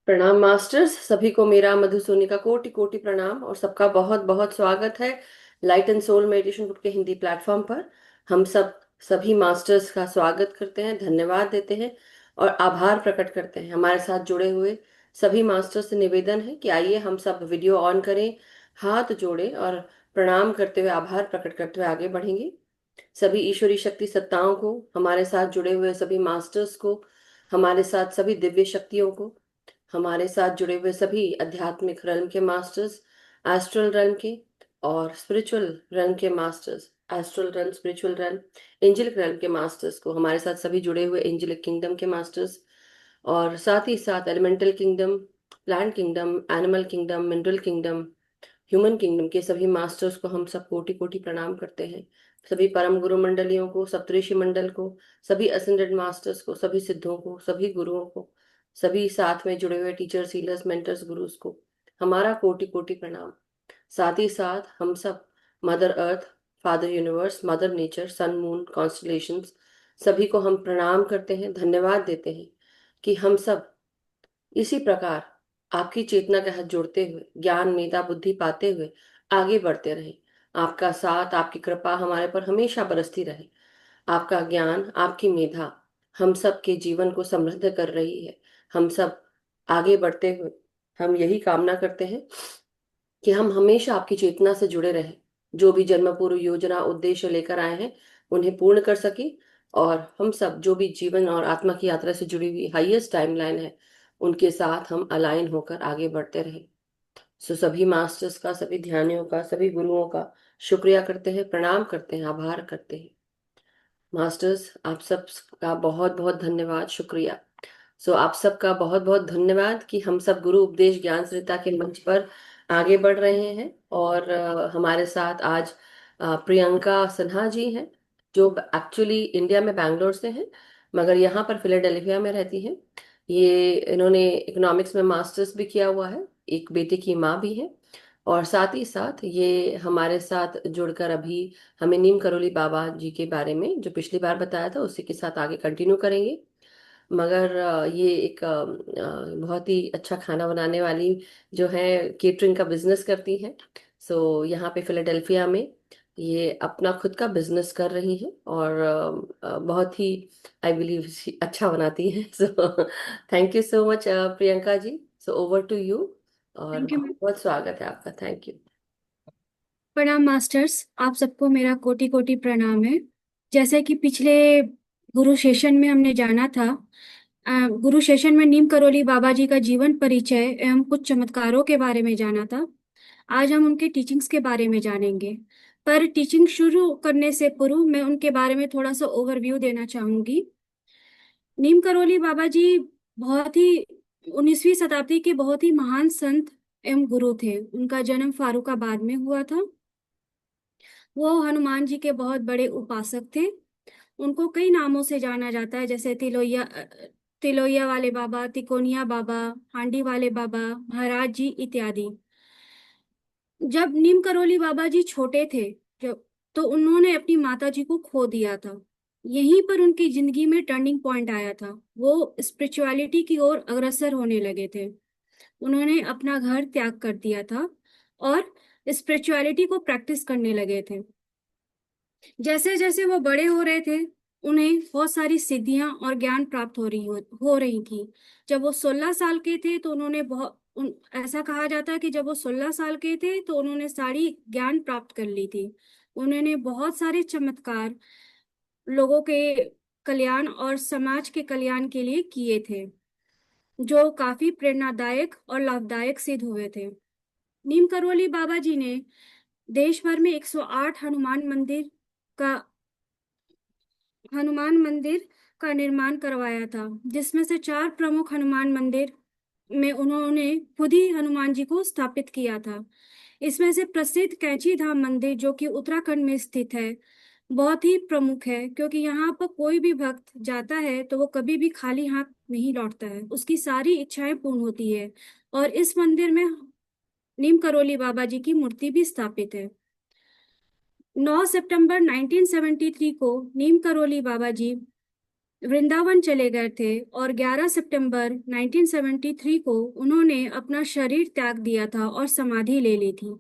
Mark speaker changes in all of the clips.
Speaker 1: प्रणाम मास्टर्स। सभी को मेरा मधुसूनी का कोटि कोटि प्रणाम और सबका बहुत बहुत स्वागत है Light and Soul meditation group के हिंदी प्लेटफॉर्म पर। हम सब सभी मास्टर्स का स्वागत करते हैं, धन्यवाद देते हैं और आभार प्रकट करते हैं। हमारे साथ जुड़े हुए सभी मास्टर्स से निवेदन है कि आइए हम सब वीडियो ऑन करें, हाथ जोड़ें और प्रणाम करते हुए, आभार प्रकट करते हुए आगे बढ़ेंगे। सभी ईश्वरी शक्ति सत्ताओं को, हमारे साथ जुड़े हुए सभी मास्टर्स को, हमारे साथ सभी दिव्य शक्तियों को, हमारे साथ जुड़े हुए सभी आध्यात्मिक रन के मास्टर्स, एस्ट्रल रन के और स्पिरिचुअल रन के masters, astral run, spiritual run, angelic run के मास्टर्स को, हमारे साथ सभी जुड़े हुए एंजलिक किंगडम के मास्टर्स और साथ ही साथ elemental kingdom, plant kingdom, animal kingdom, mineral kingdom, human kingdom के सभी मास्टर्स को हम सब कोटि कोटि प्रणाम करते हैं। सभी परम गुरु मंडलियों को, सप्तऋषि मंडल को, सभी असेंडेड मास्टर्स को, सभी सिद्धों को, सभी गुरुओं को, सभी साथ में जुड़े हुए टीचर्स, हीलर्स, मेंटर्स, गुरुज को हमारा कोटि कोटि प्रणाम। साथ ही साथ हम सब mother earth, father universe, mother nature, sun, moon, constellations, सभी को हम प्रणाम करते हैं, धन्यवाद देते हैं कि हम सब इसी प्रकार आपकी चेतना के हाथ जोड़ते हुए, ज्ञान, मेधा, बुद्धि पाते हुए आगे बढ़ते रहे। आपका साथ, आपकी कृपा हमारे पर हमेशा बरसती रहे। आपका ज्ञान, आपकी मेधा हम सब के जीवन को समृद्ध कर रही है। हम सब आगे बढ़ते हुए हम यही कामना करते हैं कि हम हमेशा आपकी चेतना से जुड़े रहें, जो भी जन्म पूर्व योजना, उद्देश्य लेकर आए हैं उन्हें पूर्ण कर सके और हम सब जो भी जीवन और आत्मा की यात्रा से जुड़ी हुई हाईएस्ट टाइमलाइन है उनके साथ हम अलाइन होकर आगे बढ़ते रहें। सो सभी मास्टर्स का, सभी ध्यानियों का, सभी गुरुओं का शुक्रिया करते हैं, प्रणाम करते हैं, आभार करते हैं। मास्टर्स, आप सब का बहुत बहुत धन्यवाद, शुक्रिया। सो आप सबका बहुत बहुत धन्यवाद कि हम सब गुरु उपदेश ज्ञान सरिता के मंच पर आगे बढ़ रहे हैं और हमारे साथ आज प्रियंका सिन्हा जी हैं, जो एक्चुअली इंडिया में बैंगलोर से हैं मगर यहाँ पर फिलाडेल्फिया में रहती हैं। ये इन्होंने इकोनॉमिक्स में मास्टर्स भी किया हुआ है, एक बेटे की माँ भी है और साथ ही साथ ये हमारे साथ जुड़कर अभी हमें नीम करोली बाबा जी के बारे में, जो पिछली बार बताया था, उसी के साथ आगे कंटिन्यू करेंगे। मगर ये एक बहुत ही अच्छा खाना बनाने वाली जो है, केटरिंग का बिजनेस करती हैं। सो यहाँ पे फिलाडेल्फिया में ये अपना खुद का बिजनेस कर रही हैं और बहुत ही, आई बिलीव, अच्छा बनाती हैं। So thank you so much Priyanka ji. So over to you और
Speaker 2: थैंक यू
Speaker 1: बहुत
Speaker 2: मैम।
Speaker 1: बहुत स्वागत है आपका। Thank you.
Speaker 2: प्रणाम मास्टर्स, आप सबको मेरा कोटि कोटि प्रणाम है। जैसे कि पिछले गुरु सेशन में हमने जाना था, गुरु सेशन में नीम करोली बाबा जी का जीवन परिचय एवं कुछ चमत्कारों के बारे में जाना था। आज हम उनके टीचिंग्स के बारे में जानेंगे। पर टीचिंग शुरू करने से पूर्व मैं उनके बारे में थोड़ा सा ओवरव्यू देना चाहूंगी। नीम करोली बाबा जी बहुत ही 19वीं शताब्दी के बहुत ही महान संत एवं गुरु थे। उनका जन्म फारुखाबाद में हुआ था। वो हनुमान जी के बहुत बड़े उपासक थे। उनको कई नामों से जाना जाता है, जैसे तिलोया वाले बाबा, तिकोनिया बाबा, हांडी वाले बाबा, महाराज जी इत्यादि। जब नीम करोली बाबा जी छोटे थे, जब तो उन्होंने अपनी माता जी को खो दिया था। यहीं पर उनकी जिंदगी में टर्निंग पॉइंट आया था। वो स्पिरिचुअलिटी की ओर अग्रसर होने लगे थे। उन्होंने अपना घर त्याग कर दिया था और स्पिरिचुअलिटी को प्रैक्टिस करने लगे थे। जैसे जैसे वो बड़े हो रहे थे, उन्हें बहुत सारी सिद्धियां और ज्ञान प्राप्त हो रही थी। जब वो 16 साल के थे तो उन्होंने ऐसा कहा जाता है कि जब वो 16 साल के थे तो उन्होंने सारी ज्ञान प्राप्त कर ली थी। उन्होंने बहुत सारे चमत्कार लोगों के कल्याण और समाज के कल्याण के लिए किए थे, जो काफी प्रेरणादायक और लाभदायक सिद्ध हुए थे। नीम करोली बाबा जी ने देश भर में 108 का हनुमान मंदिर का निर्माण करवाया था, जिसमें से 4 प्रमुख हनुमान मंदिर में उन्होंने खुद ही हनुमान जी को स्थापित किया था। इसमें से प्रसिद्ध कैंची धाम मंदिर, जो कि उत्तराखंड में स्थित है, बहुत ही प्रमुख है, क्योंकि यहाँ पर कोई भी भक्त जाता है तो वो कभी भी खाली हाथ नहीं लौटता है, उसकी सारी इच्छाएं पूर्ण होती है। और इस मंदिर में नीम करोली बाबा जी की मूर्ति भी स्थापित है। 9 सितंबर 1973 को नीम करोली बाबा जी वृंदावन चले गए थे और 11 सितंबर 1973 को उन्होंने अपना शरीर त्याग दिया था और समाधि ले ली थी।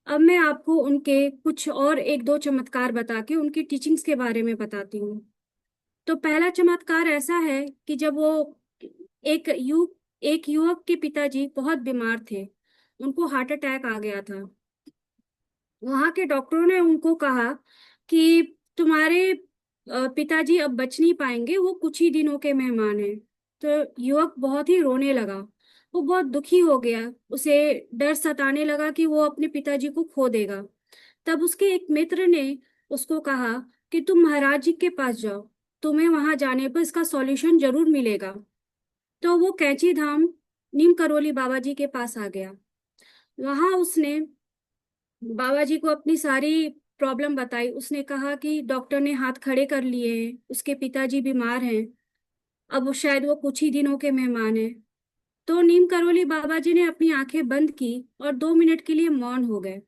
Speaker 2: अब मैं आपको उनके कुछ और एक दो चमत्कार बता के उनकी टीचिंग्स के बारे में बताती हूँ। तो पहला चमत्कार ऐसा है कि जब वो एक यु एक युवक के पिताजी बहुत बीमार थे, उनको हार्ट अटैक आ गया था। वहां के डॉक्टरों ने उनको कहा कि तुम्हारे पिताजी अब बच नहीं पाएंगे, वो कुछ ही दिनों के मेहमान हैं। तो युवक बहुत ही रोने लगा, वो बहुत दुखी हो गया। उसे डर सताने लगा कि वो अपने पिताजी को खो देगा। तब उसके एक मित्र ने उसको कहा कि तुम महाराज जी के पास जाओ, तुम्हें वहां जाने पर इसका सॉल्यूशन जरूर मिलेगा। तो वो कैंची धाम नीम करोली बाबा जी के पास आ गया। वहां उसने बाबा जी को अपनी सारी प्रॉब्लम बताई। उसने कहा कि डॉक्टर ने हाथ खड़े कर लिए हैं, उसके पिताजी बीमार हैं, अब वो शायद वो कुछ ही दिनों के मेहमान हैं। तो नीम करोली बाबा जी ने अपनी आंखें बंद की और 2 मिनट के लिए मौन हो गए।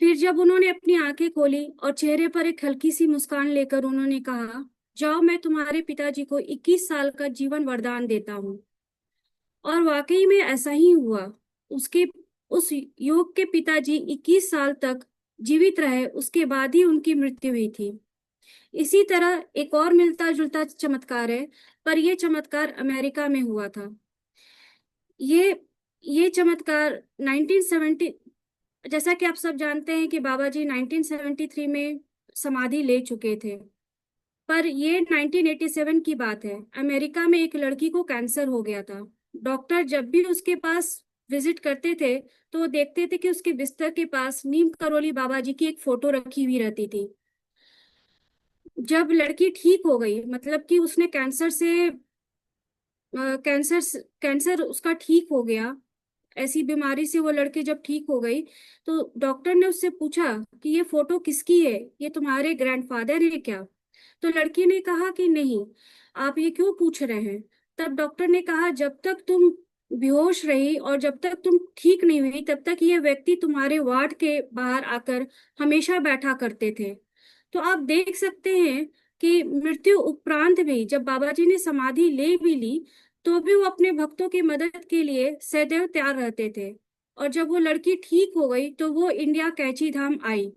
Speaker 2: फिर जब उन्होंने अपनी आंखें खोली और चेहरे पर एक हल्की सी मुस्कान लेकर उन्होंने कहा, जाओ, मैं तुम्हारे पिताजी को 21 साल का जीवन वरदान देता हूँ। और वाकई में ऐसा ही हुआ। उसके उस युवक के पिताजी 21 साल तक जीवित रहे, उसके बाद ही उनकी मृत्यु हुई थी। इसी तरह एक और मिलता जुलता चमत्कार है, पर यह चमत्कार अमेरिका में हुआ था। ये ये चमत्कार 1970, जैसा कि आप सब जानते हैं कि बाबा जी 1973 में समाधि ले चुके थे। पर ये 1987 की बात है। अमेरिका में एक लड़की को कैंसर हो गया था। डॉक्टर जब भी उसके पास विजिट करते थे तो वो देखते थे कि उसके बिस्तर के पास नीम करोली बाबा जी की एक फोटो रखी हुई रहती थी। जब लड़की ठीक हो गई, मतलब कि उसने कैंसर कैंसर उसका ठीक हो गया, ऐसी बीमारी से वो लड़की जब ठीक हो गई, तो डॉक्टर ने उससे पूछा कि ये फोटो किसकी है, ये तुम्हारे ग्रैंडफादर है क्या? तो लड़की ने कहा कि नहीं। आप ये क्यों पूछ रहे हैं? तब डॉक्टर ने कहा, जब तक तुम बेहोश रही और जब तक तुम ठीक नहीं हुई तब तक ये व्यक्ति तुम्हारे वार्ड के बाहर आकर हमेशा बैठा करते थे। तो आप देख सकते हैं कि मृत्यु उपरांत भी जब बाबा जी ने समाधि ले भी ली तो भी वो अपने भक्तों की मदद के लिए सदैव तैयार रहते थे। और जब वो लड़की ठीक हो गई तो वो इंडिया कैंची धाम आई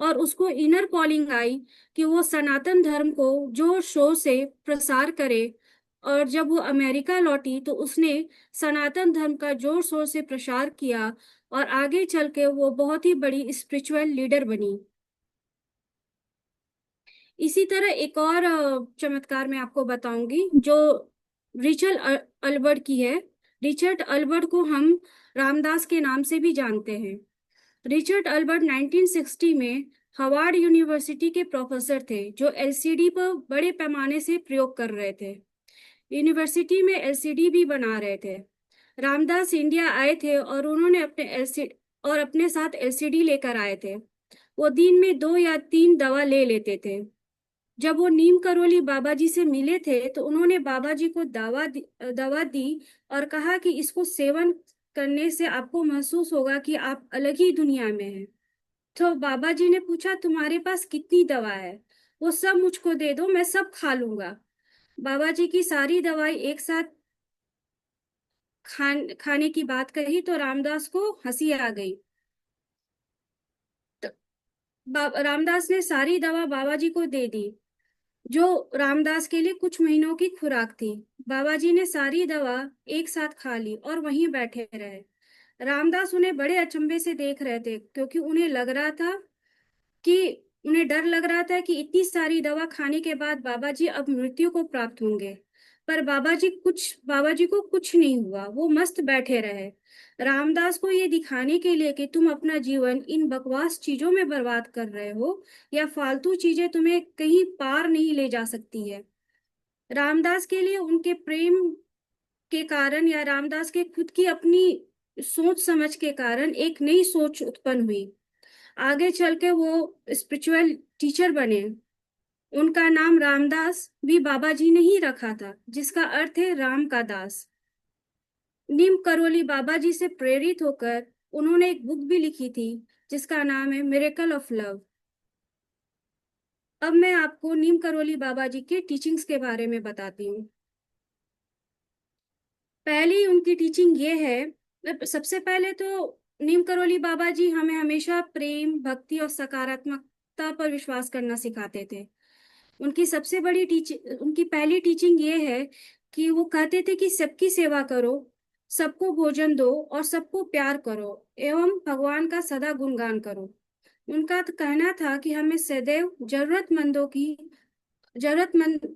Speaker 2: और उसको इनर कॉलिंग आई कि वो सनातन धर्म को जोर शोर से प्रसार करे। और जब वो अमेरिका लौटी तो उसने सनातन धर्म का जोर शोर से प्रसार किया और आगे चल के वो बहुत ही बड़ी स्पिरिचुअल लीडर बनी। इसी तरह एक और चमत्कार मैं आपको बताऊंगी जो रिचर्ड अल्बर्ट की है। रिचर्ड अल्बर्ट को हम रामदास के नाम से भी जानते हैं। रिचर्ड अल्बर्ट 1960 में हार्वर्ड यूनिवर्सिटी के प्रोफेसर थे जो एलसीडी पर बड़े पैमाने से प्रयोग कर रहे थे। यूनिवर्सिटी में एलसीडी भी बना रहे थे। रामदास इंडिया आए थे और उन्होंने अपने साथ एलसीडी लेकर आए थे। वो दिन में 2 या 3 दवा ले लेते थे। जब वो नीम करोली बाबा जी से मिले थे तो उन्होंने बाबा जी को दवा दी और कहा कि इसको सेवन करने से आपको महसूस होगा कि आप अलग ही दुनिया में हैं। तो बाबा जी ने पूछा, तुम्हारे पास कितनी दवा है? वो सब मुझको दे दो, मैं सब खा लूंगा। बाबा जी की सारी दवाई एक साथ खाने की बात कही तो रामदास को हंसी आ गई। तो रामदास ने सारी दवा बाबा जी को दे दी, जो रामदास के लिए कुछ महीनों की खुराक थी। बाबा जी ने सारी दवा एक साथ खा ली और वहीं बैठे रहे। रामदास उन्हें बड़े अचंभे से देख रहे थे क्योंकि कि उन्हें डर लग रहा था कि इतनी सारी दवा खाने के बाद बाबा जी अब मृत्यु को प्राप्त होंगे। पर बाबा जी को कुछ नहीं हुआ, वो मस्त बैठे रहे। रामदास को ये दिखाने के लिए कि तुम अपना जीवन इन बकवास चीजों में बर्बाद कर रहे हो या फालतू चीजें तुम्हें कहीं पार नहीं ले जा सकती है। रामदास के लिए उनके प्रेम के कारण या रामदास के खुद की अपनी सोच समझ के कारण एक नई सोच उत्पन्न हुई। आगे चल के वो स्पिरिचुअल टीचर बने। उनका नाम रामदास भी बाबा जी ने ही रखा था, जिसका अर्थ है राम का दास। नीम करोली बाबा जी से प्रेरित होकर उन्होंने एक बुक भी लिखी थी जिसका नाम है मिरेकल ऑफ लव। अब मैं आपको नीम करोली बाबा जी के टीचिंग्स के बारे में बताती हूँ। पहली उनकी टीचिंग ये है, सबसे पहले तो नीम करोली बाबा जी हमें हमेशा प्रेम, भक्ति और सकारात्मकता पर विश्वास करना सिखाते थे। उनकी पहली टीचिंग ये है कि वो कहते थे कि सबकी सेवा करो, सबको भोजन दो और सबको प्यार करो एवं भगवान का सदा गुणगान करो। उनका तो कहना था कि हमें सदैव जरूरतमंद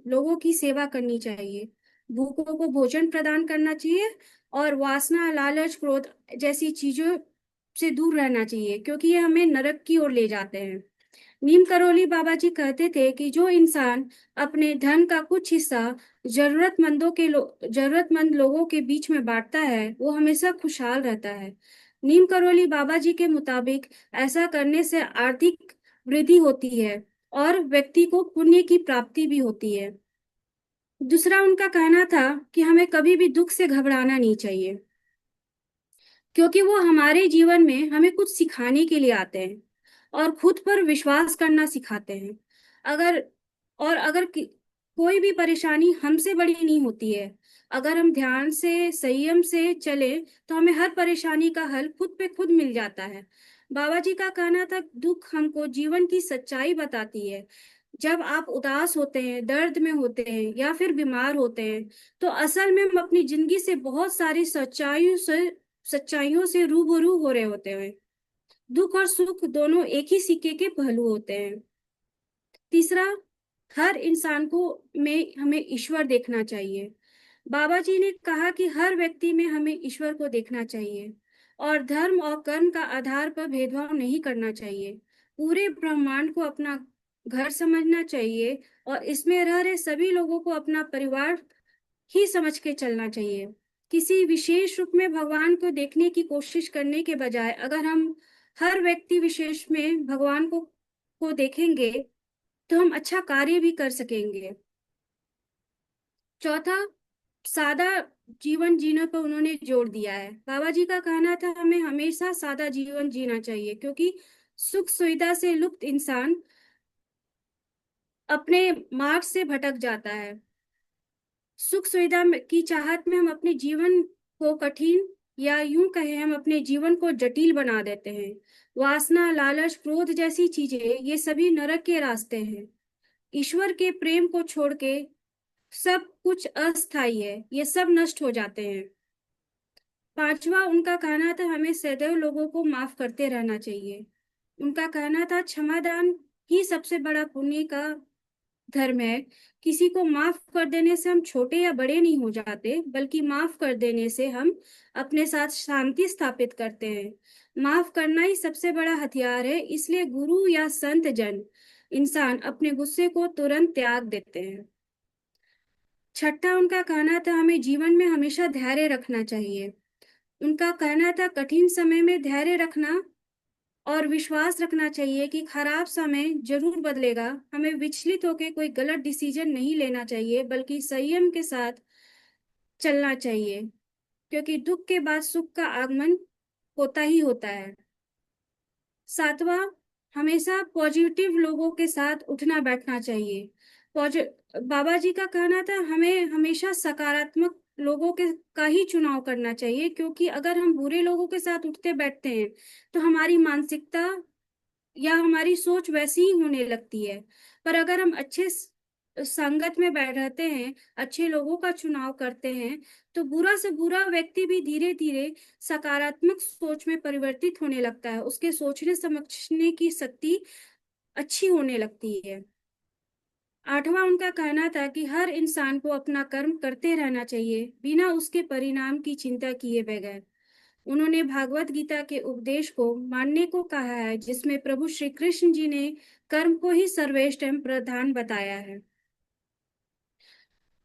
Speaker 2: लोगों की सेवा करनी चाहिए, भूखों को भोजन प्रदान करना चाहिए और वासना, लालच, क्रोध जैसी चीजों से दूर रहना चाहिए, क्योंकि ये हमें नरक की ओर ले जाते हैं। नीम करोली बाबा जी कहते थे कि जो इंसान अपने धन का कुछ हिस्सा जरूरतमंद लोगों के बीच में बांटता है वो हमेशा खुशहाल रहता है। नीम करोली बाबा जी के मुताबिक ऐसा करने से आर्थिक वृद्धि होती है और व्यक्ति को पुण्य की प्राप्ति भी होती है। दूसरा उनका कहना था कि हमें कभी भी दुख से घबराना नहीं चाहिए, क्योंकि वो हमारे जीवन में हमें कुछ सिखाने के लिए आते हैं और खुद पर विश्वास करना सिखाते हैं। अगर कोई भी परेशानी हमसे बड़ी नहीं होती है। अगर हम ध्यान से, संयम से चले तो हमें हर परेशानी का हल खुद पे खुद मिल जाता है। बाबा जी का कहना था दुख हमको जीवन की सच्चाई बताती है। जब आप उदास होते हैं, दर्द में होते हैं या फिर बीमार होते हैं, तो असल में हम अपनी जिंदगी से बहुत सारी सच्चाइयों से रूबरू हो रहे होते हैं। दुख और सुख दोनों एक ही सिक्के के पहलू होते हैं। तीसरा, हर इंसान को में हमें ईश्वर देखना चाहिए। बाबा जी ने कहा कि हर व्यक्ति में हमें ईश्वर को देखना चाहिए और धर्म और कर्म का आधार पर भेदभाव नहीं करना चाहिए। पूरे ब्रह्मांड को अपना घर समझना चाहिए और इसमें रह रहे सभी लोगों को अपना परिवार ही समझ के चलना चाहिए। किसी विशेष रूप में भगवान को देखने की कोशिश करने के बजाय अगर हम हर व्यक्ति विशेष में भगवान को देखेंगे तो हम अच्छा कार्य भी कर सकेंगे। चौथा, सादा जीवन जीने पर उन्होंने जोर दिया है। बाबा जी का कहना था हमें हमेशा सादा जीवन जीना चाहिए, क्योंकि सुख सुविधा से लुप्त इंसान अपने मार्ग से भटक जाता है। की चाहत में हम अपने जीवन को कठिन, या यूं कहें हम अपने जीवन को जटिल बना देते हैं। वासना, लालच, क्रोध जैसी चीजें ये सभी नरक के रास्ते हैं। ईश्वर के प्रेम को छोड़ के सब कुछ अस्थायी है, ये सब नष्ट हो जाते हैं। पांचवा उनका कहना था हमें सदैव लोगों को माफ करते रहना चाहिए। उनका कहना था क्षमादान ही सबसे बड़ा पुण्य का धर्म है। किसी को माफ कर देने से हम छोटे या बड़े नहीं हो जाते, बल्कि माफ कर देने से हम अपने साथ शांति स्थापित करते हैं। माफ करना ही सबसे बड़ा हथियार है, इसलिए गुरु या संत जन इंसान अपने गुस्से को तुरंत त्याग देते हैं। छठा उनका कहना था हमें जीवन में हमेशा धैर्य रखना चाहिए। उनका कहना था कठिन समय में धैर्य रखना और विश्वास रखना चाहिए कि खराब समय जरूर बदलेगा। हमें विचलित होकर कोई गलत डिसीजन नहीं लेना चाहिए, बल्कि संयम के साथ चलना चाहिए, क्योंकि दुख के बाद सुख का आगमन होता ही होता है। सातवां, हमेशा पॉजिटिव लोगों के साथ उठना बैठना चाहिए। पॉजि बाबा जी का कहना था हमें हमेशा सकारात्मक लोगों के का ही चुनाव करना चाहिए, क्योंकि अगर हम बुरे लोगों के साथ उठते बैठते हैं तो हमारी मानसिकता या हमारी सोच वैसी ही होने लगती है। पर अगर हम संगत में बैठ रहते हैं, अच्छे लोगों का चुनाव करते हैं, तो बुरा से बुरा व्यक्ति भी धीरे धीरे सकारात्मक सोच में परिवर्तित होने लगता है, उसके सोचने समझने की शक्ति अच्छी होने लगती है। आठवां उनका कहना था कि हर इंसान को अपना कर्म करते रहना चाहिए, बिना उसके परिणाम की चिंता किए बगैर। उन्होंने भागवत गीता के उपदेश को मानने को कहा है, जिसमें प्रभु श्री कृष्ण जी ने कर्म को ही सर्वश्रेष्ठ एवं प्रधान बताया है।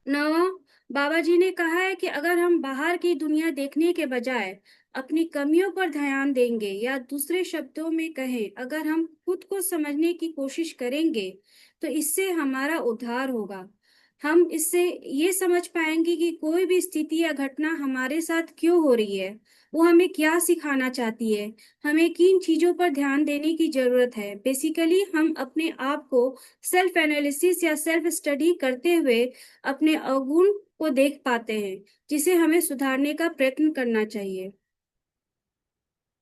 Speaker 2: नवा, बाबा जी ने कहा है कि अगर हम बाहर की दुनिया देखने के बजाय अपनी कमियों पर ध्यान देंगे, या दूसरे शब्दों में कहें अगर हम खुद को समझने की कोशिश करेंगे, तो इससे हमारा उद्धार होगा। हम इससे ये समझ पाएंगे कि कोई भी स्थिति या घटना हमारे साथ क्यों हो रही है, वो हमें क्या सिखाना चाहती है, हमें किन चीजों पर ध्यान देने की जरूरत है। बेसिकली हम अपने आप को सेल्फ एनालिसिस या सेल्फ स्टडी करते हुए अपने अवगुण को देख पाते हैं, जिसे हमें सुधारने का प्रयत्न करना चाहिए।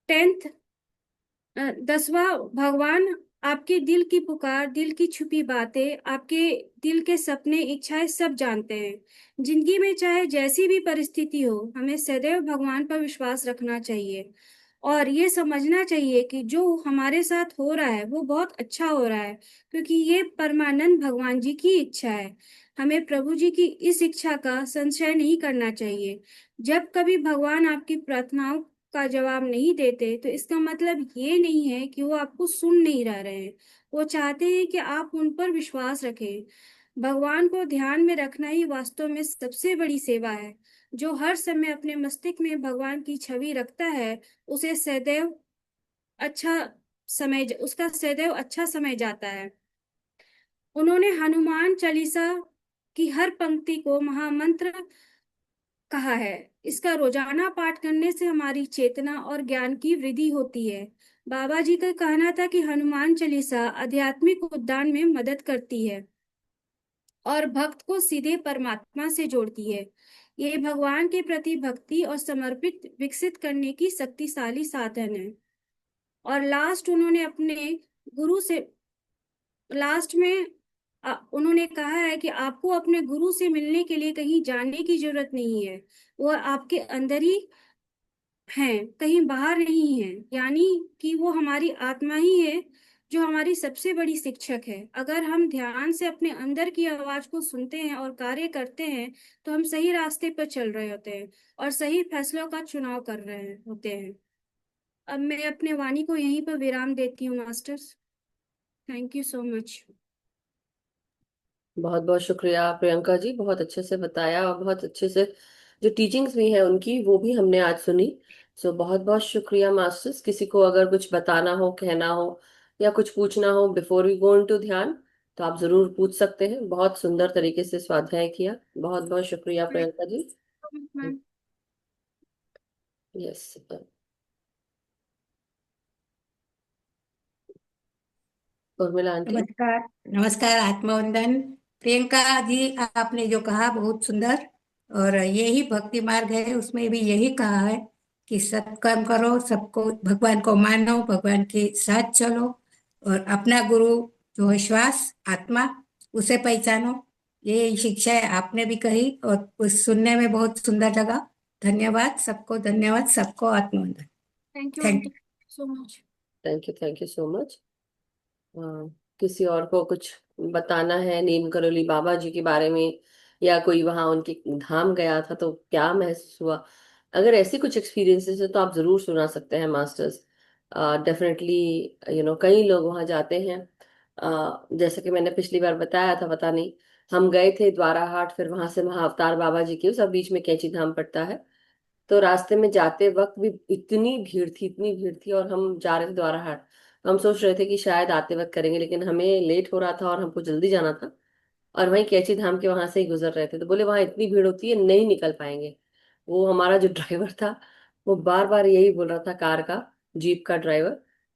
Speaker 2: 10th 10वां, भगवान आपके दिल की पुकार, दिल की छुपी बातें, आपके दिल के सपने, इच्छाएं सब जानते हैं। जिंदगी में चाहे जैसी भी परिस्थिति हो, हमें सदैव भगवान पर विश्वास रखना चाहिए और ये समझना चाहिए कि जो हमारे साथ हो रहा है वो बहुत अच्छा हो रहा है, क्योंकि ये परमानंद भगवान जी की इच्छा है। हमें प्रभु जी की इस इच्छा का संशय नहीं करना चाहिए। जब कभी भगवान आपकी प्रार्थनाओं का जवाब नहीं देते, तो इसका मतलब ये नहीं है कि वो आपको सुन नहीं रहे हैं। वो चाहते हैं कि आप उन पर विश्वास रखें। भगवान को ध्यान में रखना ही वास्तव में सबसे बड़ी सेवा है। जो हर समय अपने मस्तिष्क में भगवान की छवि रखता है, उसे सदैव अच्छा उसका सदैव अच्छा समय जाता है। उन्होंने हनुमान चालीसा की हर पंक्ति को महामंत्र कहा है। इसका रोजाना पाठ करने से हमारी चेतना और ज्ञान की वृद्धि होती है। बाबा जी का कहना था कि हनुमान चालीसा आध्यात्मिक उद्यान में मदद करती है और भक्त को सीधे परमात्मा से जोड़ती है। ये भगवान के प्रति भक्ति और समर्पित विकसित करने की शक्तिशाली साधन है। और लास्ट में उन्होंने कहा है कि आपको अपने गुरु से मिलने के लिए कहीं जाने की जरूरत नहीं है। वो आपके अंदर ही हैं, कहीं बाहर नहीं है। यानी कि वो हमारी आत्मा ही है जो हमारी सबसे बड़ी शिक्षक है। अगर हम ध्यान से अपने अंदर की आवाज को सुनते हैं और कार्य करते हैं, तो हम सही रास्ते पर चल रहे होते हैं और सही फैसलों का चुनाव कर रहे होते हैं। अब मैं अपने वाणी को यहीं पर विराम देती हूँ masters. Thank you so much.
Speaker 1: बहुत बहुत शुक्रिया प्रियंका जी, बहुत अच्छे से बताया और बहुत अच्छे से जो टीचिंग्स भी है उनकी वो भी हमने आज सुनी। सो बहुत बहुत शुक्रिया मास्टर्स। किसी को अगर कुछ बताना हो, कहना हो या कुछ पूछना हो बिफोर वी गो इनटू ध्यान, तो आप जरूर पूछ सकते हैं। बहुत सुंदर तरीके से स्वाध्याय किया। बहुत बहुत शुक्रिया Priyanka ji.
Speaker 2: Ma'am.
Speaker 1: Yes. Urmila aunty.
Speaker 3: नमस्कार। नमस्कार, आत्मवंदन। प्रियंका जी, आपने जो कहा बहुत सुंदर। और यही भक्ति मार्ग है, उसमें भी यही कहा है कि सत्कर्म करो, सबको भगवान को मानो, भगवान के साथ चलो और अपना गुरु जो है श्वास आत्मा, उसे पहचानो। ये शिक्षा है, आपने भी कही और उस सुनने में बहुत सुंदर लगा। धन्यवाद सबको, धन्यवाद सबको, आत्मवंदन।
Speaker 2: Thank you
Speaker 3: thank
Speaker 2: aunty so much.
Speaker 1: Thank you so much. हाँ, किसी और को कुछ बताना है नीम करोली बाबा जी के बारे में, या कोई वहां उनके धाम गया था तो क्या महसूस हुआ, अगर ऐसे कुछ एक्सपीरियंसेस है तो आप जरूर सुना सकते हैं मास्टर्स। डेफिनेटली कई लोग वहां जाते हैं। जैसे कि मैंने पिछली बार बताया था, पता नहीं, हम गए थे द्वारा हाट, फिर वहां से महाअवतार बाबा जी के उस बीच में कैंची धाम पड़ता है। तो रास्ते में जाते वक्त भी इतनी भीड़ थी, इतनी भीड़ थी, और हम जा रहे थे द्वारा हाट। हम सोच रहे थे कि शायद आते वक्त करेंगे, लेकिन हमें लेट हो रहा था और हमको जल्दी जाना था। और वहीं कैची धाम के वहां से ही गुजर रहे थे, तो बोले वहां इतनी भीड़ होती है, नहीं निकल पाएंगे। वो हमारा जो ड्राइवर था, वो बार बार यही बोल रहा था, कार का, जीप का ड्राइवर,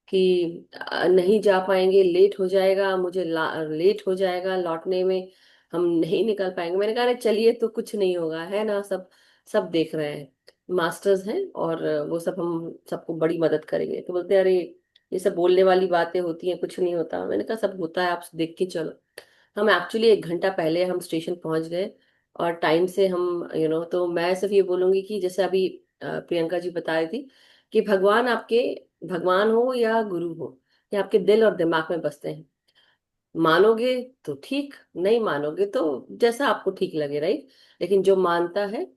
Speaker 1: कि नहीं जा पाएंगे, लेट हो जाएगा, मुझे लेट हो जाएगा लौटने में, हम नहीं निकल पाएंगे। मैंने कहा अरे चलिए, तो कुछ नहीं होगा, है ना, सब सब देख रहे हैं, मास्टर्स हैं, और वो सब हम सबको बड़ी मदद करेंगे। तो बोलते हैं अरे ये सब बोलने वाली बातें होती हैं, कुछ नहीं होता। मैंने कहा सब होता है, आप देख के चलो। हम एक्चुअली 1 घंटा पहले हम स्टेशन पहुंच गए, और टाइम से हम तो मैं सिर्फ ये बोलूंगी कि जैसे अभी प्रियंका जी बता रही थी कि भगवान आपके, भगवान हो या गुरु हो, या आपके दिल और दिमाग में बसते हैं। मानोगे तो ठीक, नहीं मानोगे तो जैसा आपको ठीक लगे, राइट। लेकिन जो मानता है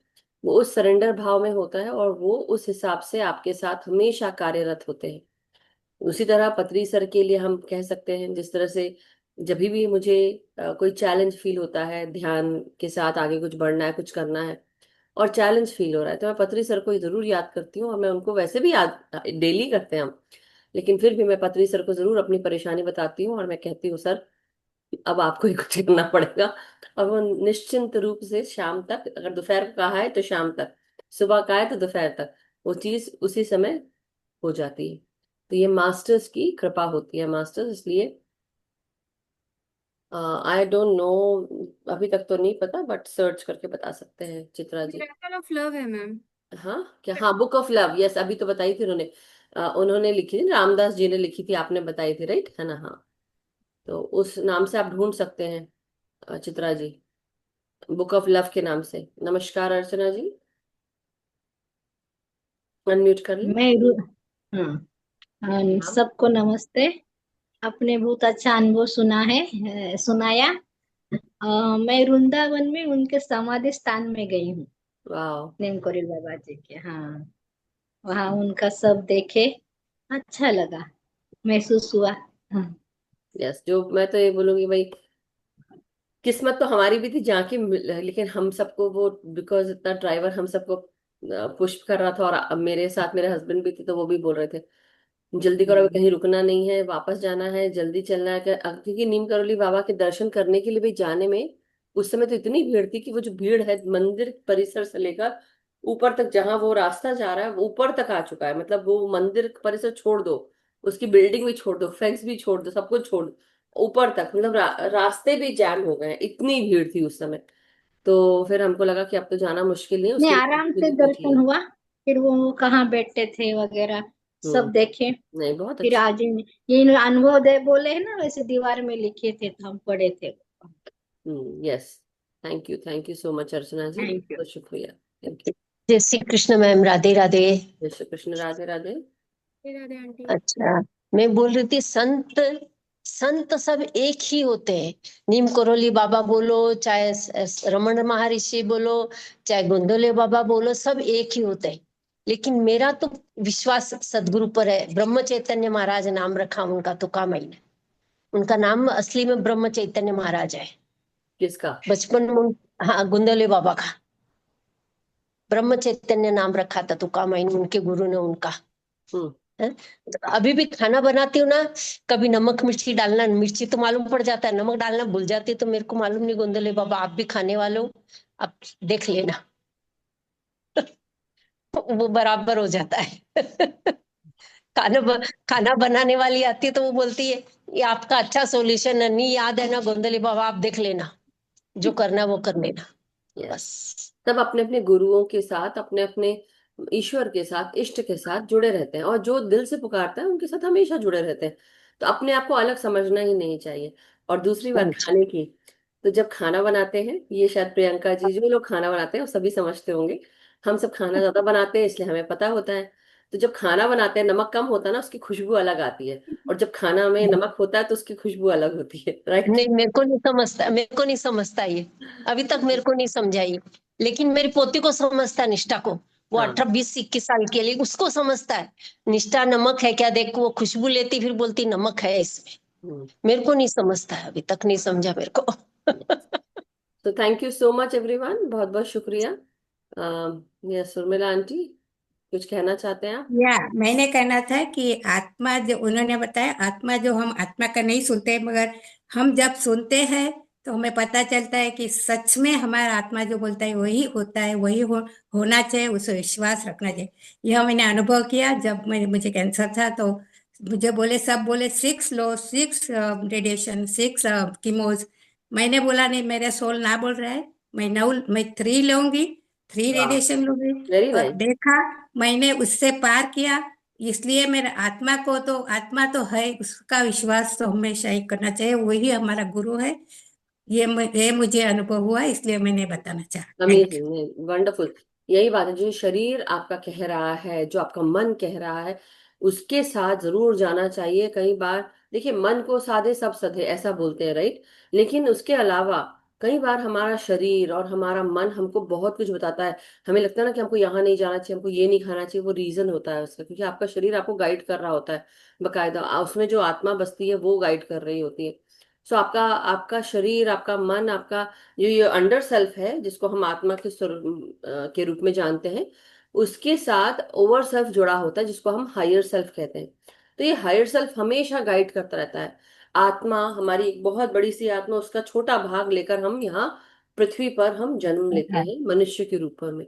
Speaker 1: वो उस सरेंडर भाव में होता है, और वो उस हिसाब से आपके साथ हमेशा कार्यरत होते हैं। उसी तरह पत्री सर के लिए हम कह सकते हैं, जिस तरह से जब भी मुझे कोई चैलेंज फील होता है, ध्यान के साथ आगे कुछ बढ़ना है, कुछ करना है, और चैलेंज फील हो रहा है, तो मैं पत्री सर को जरूर याद करती हूँ। और मैं उनको वैसे भी याद डेली करते हैं हम, लेकिन फिर भी मैं पत्री सर को जरूर अपनी परेशानी बताती हूँ, और मैं कहती हूँ सर अब आपको ही कुछ करना पड़ेगा। और वो निश्चिंत रूप से शाम तक, अगर दोपहर को कहा है तो शाम तक, सुबह कहा है तो दोपहर तक, वो चीज उसी समय हो जाती है। तो ये मास्टर्स की कृपा होती है, मास्टर्स, इसलिए आई डोंट नो, अभी तक तो नहीं पता, बट सर्च करके बता सकते हैं Chitra ji.
Speaker 2: Miracle of love है मैम।
Speaker 1: हाँ क्या, हाँ, बुक ऑफ लव, यस, अभी तो बताई थी उन्होंने। उन्होंने लिखी थी, रामदास जी ने लिखी थी, आपने बताई थी, राइट है ना, हाँ। तो उस नाम से आप ढूंढ सकते हैं Chitra ji, book of love के नाम से। नमस्कार अर्चना जी, अनम्यूट कर लें।
Speaker 4: मैं हाँ
Speaker 1: नाम।
Speaker 4: सबको नमस्ते। आपने बहुत अच्छा अनुभव सुना है, सुनाया। मैं वृंदावन में उनके समाधि स्थान में गई हूँ,
Speaker 1: वाह।
Speaker 4: नीमकोरी बाबा जी के। हाँ, वहाँ उनका सब देखे, अच्छा लगा, महसूस हुआ। हाँ।
Speaker 1: यस, जो मैं तो ये बोलूंगी भाई, किस्मत तो हमारी भी थी जाके लेकिन हम सबको वो, बिकॉज इतना ड्राइवर हम सबको पुश कर रहा था, और अब मेरे साथ मेरे हस्बैंड भी थे, तो वो भी बोल रहे थे जल्दी करो, अभी
Speaker 4: हम्म।
Speaker 1: कहीं रुकना नहीं है, वापस जाना है, जल्दी चलना है। क्योंकि नीम करोली बाबा के दर्शन करने के लिए भी जाने में उस समय तो इतनी भीड़ थी कि वो जो भीड़ है मंदिर परिसर से लेकर ऊपर तक, जहां वो रास्ता जा रहा है वो ऊपर तक आ चुका है, मतलब वो मंदिर परिसर छोड़ दो, उसकी बिल्डिंग भी छोड़ दो, फेंस भी छोड़ दो, सब कुछ छोड़ दो, ऊपर तक, मतलब रास्ते भी जैम हो गए हैं, इतनी भीड़ थी उस समय। तो फिर हमको लगा कि अब तो जाना मुश्किल नहीं है,
Speaker 4: नहीं,
Speaker 1: उसके लिए
Speaker 4: आराम से
Speaker 1: मुझे पूछ
Speaker 4: दर्शन
Speaker 1: लिया।
Speaker 4: हुआ। फिर वो कहाँ बैठते थे वगैरह
Speaker 1: हम्म।
Speaker 4: सब देखे।
Speaker 1: नहीं, बहुत
Speaker 4: फिर
Speaker 1: अच्छा।
Speaker 4: आज ये अनुभव दे बोले है ना, वैसे दीवार में लिखे थे तो हम पढ़े थे।
Speaker 1: Yes. Thank you so much Archana ji,
Speaker 4: thank you.
Speaker 1: बहुत शुक्रिया, थैंक यू।
Speaker 5: जय श्री कृष्ण मैम, राधे राधे।
Speaker 1: जय श्री कृष्ण, राधे राधे।
Speaker 2: राधे आंटी।
Speaker 5: अच्छा, मैं बोल रही थी, संत संत सब एक ही होते हैं। नीम करोली बाबा बोलो, चाहे रमण महर्षि बोलो, चाहे गोंदोले बाबा बोलो, सब एक ही होते हैं। लेकिन मेरा तो विश्वास सदगुरु पर है। ब्रह्म चैतन्य महाराज नाम रखा उनका, तो का मैंने, उनका नाम असली में ब्रह्म चैतन्य महाराज है।
Speaker 1: किसका?
Speaker 5: बचपन में हाँ, गोंदोले बाबा का ब्रह्म चैतन्य नाम रखा था, तो का मैंने, उनके गुरु ने उनका
Speaker 1: हम्म।
Speaker 5: है। तो अभी भी खाना बनाती हूँ ना, कभी नमक मिर्ची डालना, मिर्ची तो मालूम पड़ जाता है, नमक डालना भूल जाती है, तो मेरे को मालूम नहीं, गोंदले बाबा आप भी खाने वाले हो, आप देख लेना। वो बराबर हो जाता है। खाना बनाने वाली आती है तो वो बोलती है, ये आपका अच्छा सॉल्यूशन है, नहीं याद है ना गोंदले बाबा, आप देख लेना, जो करना वो कर लेना।
Speaker 1: यस।
Speaker 5: बस।
Speaker 1: सब अपने अपने गुरुओं के साथ, अपने अपने ईश्वर के साथ, इष्ट के साथ जुड़े रहते हैं, और जो दिल से पुकारता है उनके साथ हमेशा जुड़े रहते हैं। तो अपने आप को अलग समझना ही नहीं चाहिए। और दूसरी बात
Speaker 5: अच्छा।
Speaker 1: खाने की, तो जब खाना बनाते हैं, ये शायद प्रियंका जी, जो लोग खाना बनाते हैं वो सभी समझते होंगे, हम सब खाना ज्यादा बनाते हैं इसलिए हमें पता होता है। तो जब खाना बनाते हैं, नमक कम होता है ना, उसकी खुशबू अलग आती है, और जब खाना में नमक होता है तो उसकी खुशबू अलग होती है, राइट।
Speaker 5: नहीं, मेरे को नहीं समझता, मेरे को नहीं समझता ये, अभी तक मेरे को नहीं समझा ये। लेकिन मेरी पोती को समझता है, निष्ठा को। वो
Speaker 1: हाँ।
Speaker 5: 18 20 21 साल के लिए, उसको समझता है निष्ठा नमक है क्या, देख वो खुशबू लेती फिर बोलती नमक है इसमें।
Speaker 1: हम्म।
Speaker 5: मेरे को नहीं समझता है, अभी तक नहीं समझा मेरे को।
Speaker 1: तो thank you so much everyone, बहुत बहुत शुक्रिया। यस, उर्मिला आंटी, कुछ कहना चाहते हैं आप?
Speaker 3: या मैंने कहना था कि आत्मा, जो उन्होंने बताया, आत्मा जो हम आत्मा का नहीं सुनते, मगर हम जब सुनते हैं तो हमें पता चलता है कि सच में हमारा आत्मा जो बोलता है वही होता है, वही होना चाहिए, उसे विश्वास रखना चाहिए। यह मैंने अनुभव किया जब मुझे कैंसर था, तो मुझे बोले, सब बोले 6 लो, 6 रेडिएशन, 6 कीमोज। मैंने बोला नहीं, मेरा सोल ना बोल रहा है, मैं 3 लूंगी, 3
Speaker 1: वाह,
Speaker 3: रेडिएशन लूंगी।
Speaker 1: वेरी
Speaker 3: और
Speaker 1: नाइस।
Speaker 3: देखा, मैंने उससे पार किया। इसलिए मेरे आत्मा को, तो आत्मा तो है, उसका विश्वास तो हमेशा ही करना चाहिए, वही हमारा गुरु है। ये मुझे अनुभव हुआ, इसलिए मैंने बताना चाहा। Thank you.
Speaker 1: Amazing, wonderful. यही बात है, जो शरीर आपका कह रहा है, जो आपका मन कह रहा है, उसके साथ जरूर जाना चाहिए। कई बार देखिए, मन को साधे सब सधे ऐसा बोलते हैं, राइट। लेकिन उसके अलावा कई बार हमारा शरीर और हमारा मन हमको बहुत कुछ बताता है। हमें लगता है ना कि हमको यहाँ नहीं जाना चाहिए, हमको ये नहीं खाना चाहिए, वो रीजन होता है उसका, क्योंकि आपका शरीर आपको गाइड कर रहा होता है बकायदा, उसमें जो आत्मा बसती है वो गाइड कर रही होती है। सो आपका आपका शरीर, आपका मन, आपका ये अंडर सेल्फ है, जिसको हम आत्मा के के रूप में जानते हैं, उसके साथ ओवर सेल्फ जुड़ा होता है, जिसको हम हायर सेल्फ कहते हैं। तो ये हायर सेल्फ हमेशा गाइड करता रहता है। आत्मा, हमारी एक बहुत बड़ी सी आत्मा, उसका छोटा भाग लेकर हम यहाँ पृथ्वी पर हम जन्म लेते हैं मनुष्य के रूप में।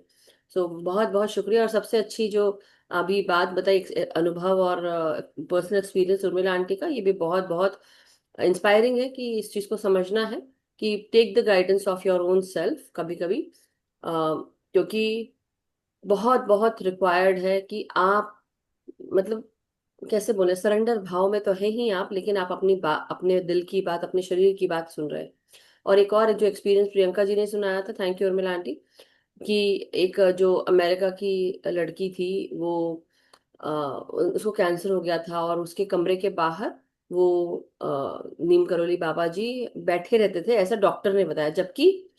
Speaker 1: सो बहुत बहुत शुक्रिया। और सबसे अच्छी जो अभी बात बताई, अनुभव और पर्सनल एक्सपीरियंस उर्मिला आंटी का, ये भी बहुत बहुत इंस्पायरिंग है कि इस चीज को समझना है कि take the guidance of your own self कभी कभी, क्योंकि बहुत बहुत रिक्वायर्ड है कि आप, मतलब कैसे बोले, सरेंडर भाव में तो है ही आप, लेकिन आप अपनी बात, अपने दिल की बात, अपने शरीर की बात सुन रहे हैं। और एक और जो एक्सपीरियंस प्रियंका जी ने सुनाया था, थैंक यू उर्मिला आंटी, कि एक जो अमेरिका की लड़की थी, वो उसको कैंसर हो गया था और उसके कमरे के बाहर वो नीम करोली बाबा जी बैठे रहते थे, ऐसा डॉक्टर ने बताया, जबकि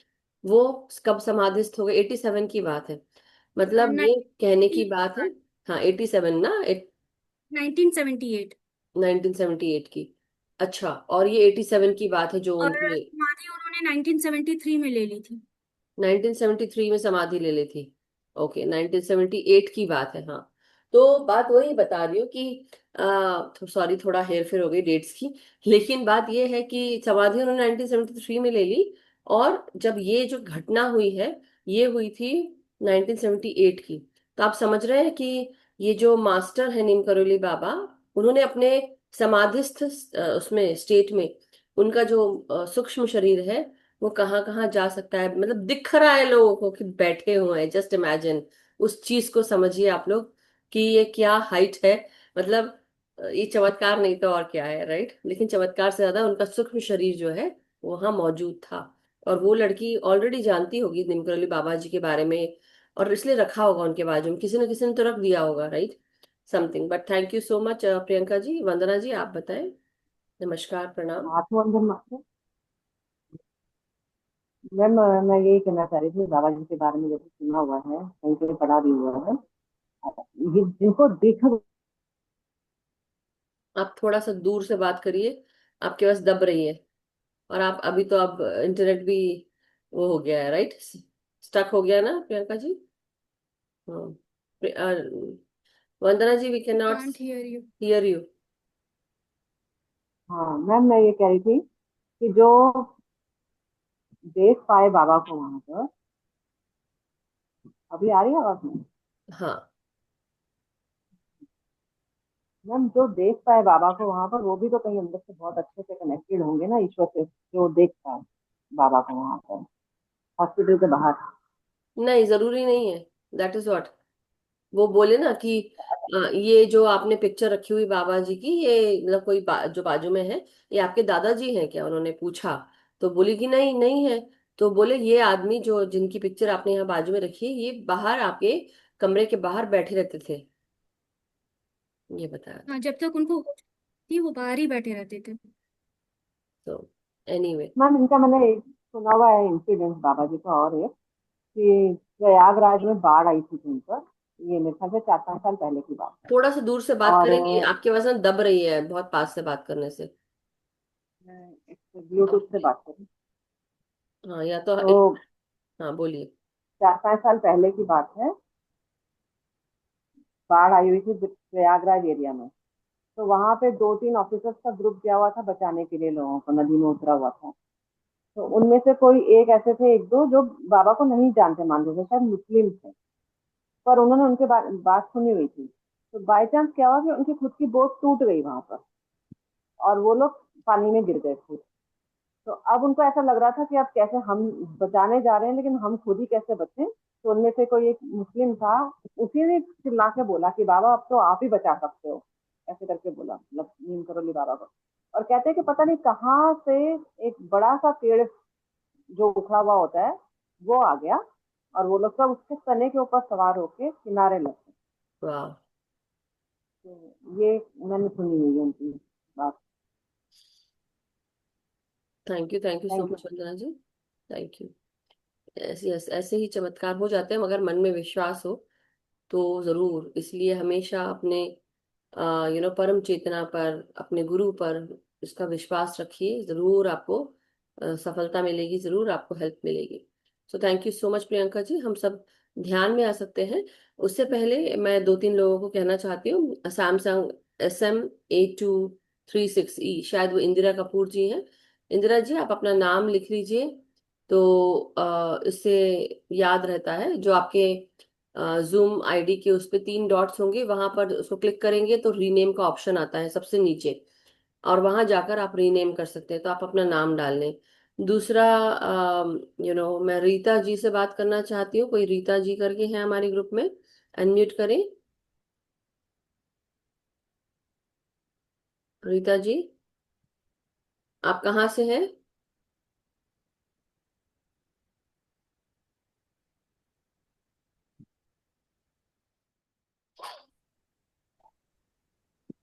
Speaker 1: वो कब समाधिस्थ हो गए, 87 की बात है, मतलब ये कहने की बात है। हाँ 87 ना,
Speaker 2: 1978।
Speaker 1: 1978 की। अच्छा, और ये 87 की बात है जो
Speaker 2: और
Speaker 1: उनके
Speaker 2: समाधि उन्होंने 1973 में ले ली थी।
Speaker 1: 1973 में समाधि ले ली थी। ओके, 1978 की बात है। हाँ, तो बात वही बता रही हूँ कि सॉरी, थोड़ा हेर फेर हो गई डेट्स की, लेकिन बात ये है कि समाधि उन्होंने 1973 में ले ली, और जब ये जो घटना हुई है, ये हुई थी 1978 की। तो आप समझ रहे हैं कि ये जो मास्टर है नीम करोली बाबा, उन्होंने अपने समाधिस्थ उसमें स्टेट में उनका जो सूक्ष्म शरीर है, वो कहाँ कहाँ जा सकता है, मतलब दिख रहा है लोगों को कि बैठे हुए हैं। जस्ट इमेजिन, उस चीज को समझिए आप लोग कि ये क्या हाइट है, मतलब ये चमत्कार नहीं तो और क्या है, राइट? लेकिन चमत्कार से ज्यादा उनका सूक्ष्म शरीर जो है वो वहां मौजूद था। और वो लड़की ऑलरेडी जानती होगी निमकरली बाबा जी के बारे में, और इसलिए रखा होगा उनके बाजू में, किसी न किसी ने तो रख दिया होगा, right? Something. But thank you so much Priyanka ji. Vandana ji आप बताएं। नमस्कार, प्रणाम।
Speaker 6: आत्मवंदन मास्टर। मैम, मैं यही कहना चाह रही थी, बाबा जी के बारे में जैसे सुना हुआ है, कहीं कहीं पढ़ा भी हुआ है, ये जिनको देखा।
Speaker 1: आप थोड़ा सा दूर से बात करिए, आपके पास दब रही है। और आप अभी तो, अब इंटरनेट भी वो हो गया है, राइट? स्टक हो गया ना प्रियंका जी? हाँ। Vandana ji, we can not
Speaker 2: can't hear you.
Speaker 1: Hear you.
Speaker 6: हाँ मैम, मैं ये कह रही थी कि जो देख पाए बाबा को वहां पर, अभी आ रही है आवाज में?
Speaker 1: हाँ।
Speaker 6: मैम, जो देख पाए बाबा को वहां पर, वो भी तो कहीं अंदर से बहुत अच्छे से कनेक्टेड होंगे ना ईश्वर से, जो देख पाए बाबा को वहां पर हॉस्पिटल के बाहर।
Speaker 1: नहीं, जरूरी नहीं है। दैट इज व्हाट वो बोले ना कि ये जो आपने पिक्चर रखी हुई बाबा जी की, ये मतलब कोई जो बाजू में है, ये आपके दादाजी हैं क्या? उन्होंने पूछा। तो बोली कि नहीं, नहीं है। तो बोले ये आदमी जो, जिनकी पिक्चर आपने यहाँ बाजू में रखी है, ये बाहर आपके कमरे के बाहर बैठे रहते थे, ये बताया था।
Speaker 2: हाँ, जब तक उनको होश थी वो बाहर ही बैठे रहते थे।
Speaker 1: तो एनीवे।
Speaker 6: मैम, इनका मैंने एक सुना हुआ है इंसिडेंट बाबा जी का, और एक कि प्रयागराज में बाढ़ आई थी कहीं पर, ये मेरे ख्याल से 4-5 साल पहले की बात है।
Speaker 1: थोड़ा सा दूर से बात
Speaker 6: और
Speaker 1: करेंगी, आपकी आवाज ना दब रही है बहुत पास से बात करने से।
Speaker 6: ब्लूटूथ से बात करें
Speaker 1: हाँ, या तो
Speaker 6: तो
Speaker 1: हाँ बोलिए।
Speaker 6: 4-5 साल पहले की बात है। बाढ़ आई हुई थी प्रयागराज एरिया में। तो वहां पे 2-3 ऑफिसर्स का ग्रुप गया हुआ था बचाने के लिए लोगों को, नदी में उतरा हुआ था। तो उनमें से कोई एक ऐसे थे, एक दो जो बाबा को नहीं जानते मानते थे, शायद मुस्लिम थे, पर उन्होंने उनके बात सुनी हुई थी। तो बाई चांस क्या हुआ कि उनकी खुद की बोट टूट गई वहां पर, और वो लोग पानी में गिर गए खुद। तो अब उनको ऐसा लग रहा था कि अब कैसे हम बचाने जा रहे हैं, लेकिन हम खुद ही कैसे बचें। तो उनमें से कोई एक मुस्लिम था, उसी ने चिल्ला के बोला कि बाबा अब तो आप ही बचा सकते हो, ऐसे करके बोला, मतलब नीम करोली बाबा को। और कहते हैं कि पता नहीं कहाँ से एक बड़ा सा पेड़ जो उखड़ा हुआ होता है वो आ गया, और वो लोग सब उसके तने के ऊपर सवार होके किनारे लग गए।
Speaker 1: वाह।
Speaker 6: तो ये मैंने सुनी हुई है उनकी बात।
Speaker 1: Thank you so
Speaker 6: thank you.
Speaker 1: Much Vandana ji. Thank you. ऐसे ऐसे ऐसे ही चमत्कार हो जाते हैं, मगर मन में विश्वास हो तो जरूर। इसलिए हमेशा अपने परम चेतना पर, अपने गुरु पर इसका विश्वास रखिए, जरूर आपको सफलता मिलेगी, जरूर आपको हेल्प मिलेगी। So thank you so much Priyanka ji. हम सब ध्यान में आ सकते हैं। उससे पहले मैं 2-3 लोगों को कहना चाहती हूँ, सैमसंग SM A2 36E, शायद वो इंदिरा कपूर जी हैं। इंदिरा जी, आप अपना नाम लिख लीजिए, तो इससे याद रहता है। जो आपके जूम आईडी के उस पे 3 डॉट्स होंगे, वहां पर उसको क्लिक करेंगे तो रीनेम का ऑप्शन आता है सबसे नीचे, और वहां जाकर आप रीनेम कर सकते हैं। तो आप अपना नाम डाल लें। दूसरा, मैं रीता जी से बात करना चाहती हूँ। कोई रीता जी करके हैं हमारे ग्रुप में? अनम्यूट करें रीता जी। आप कहाँ से हैं?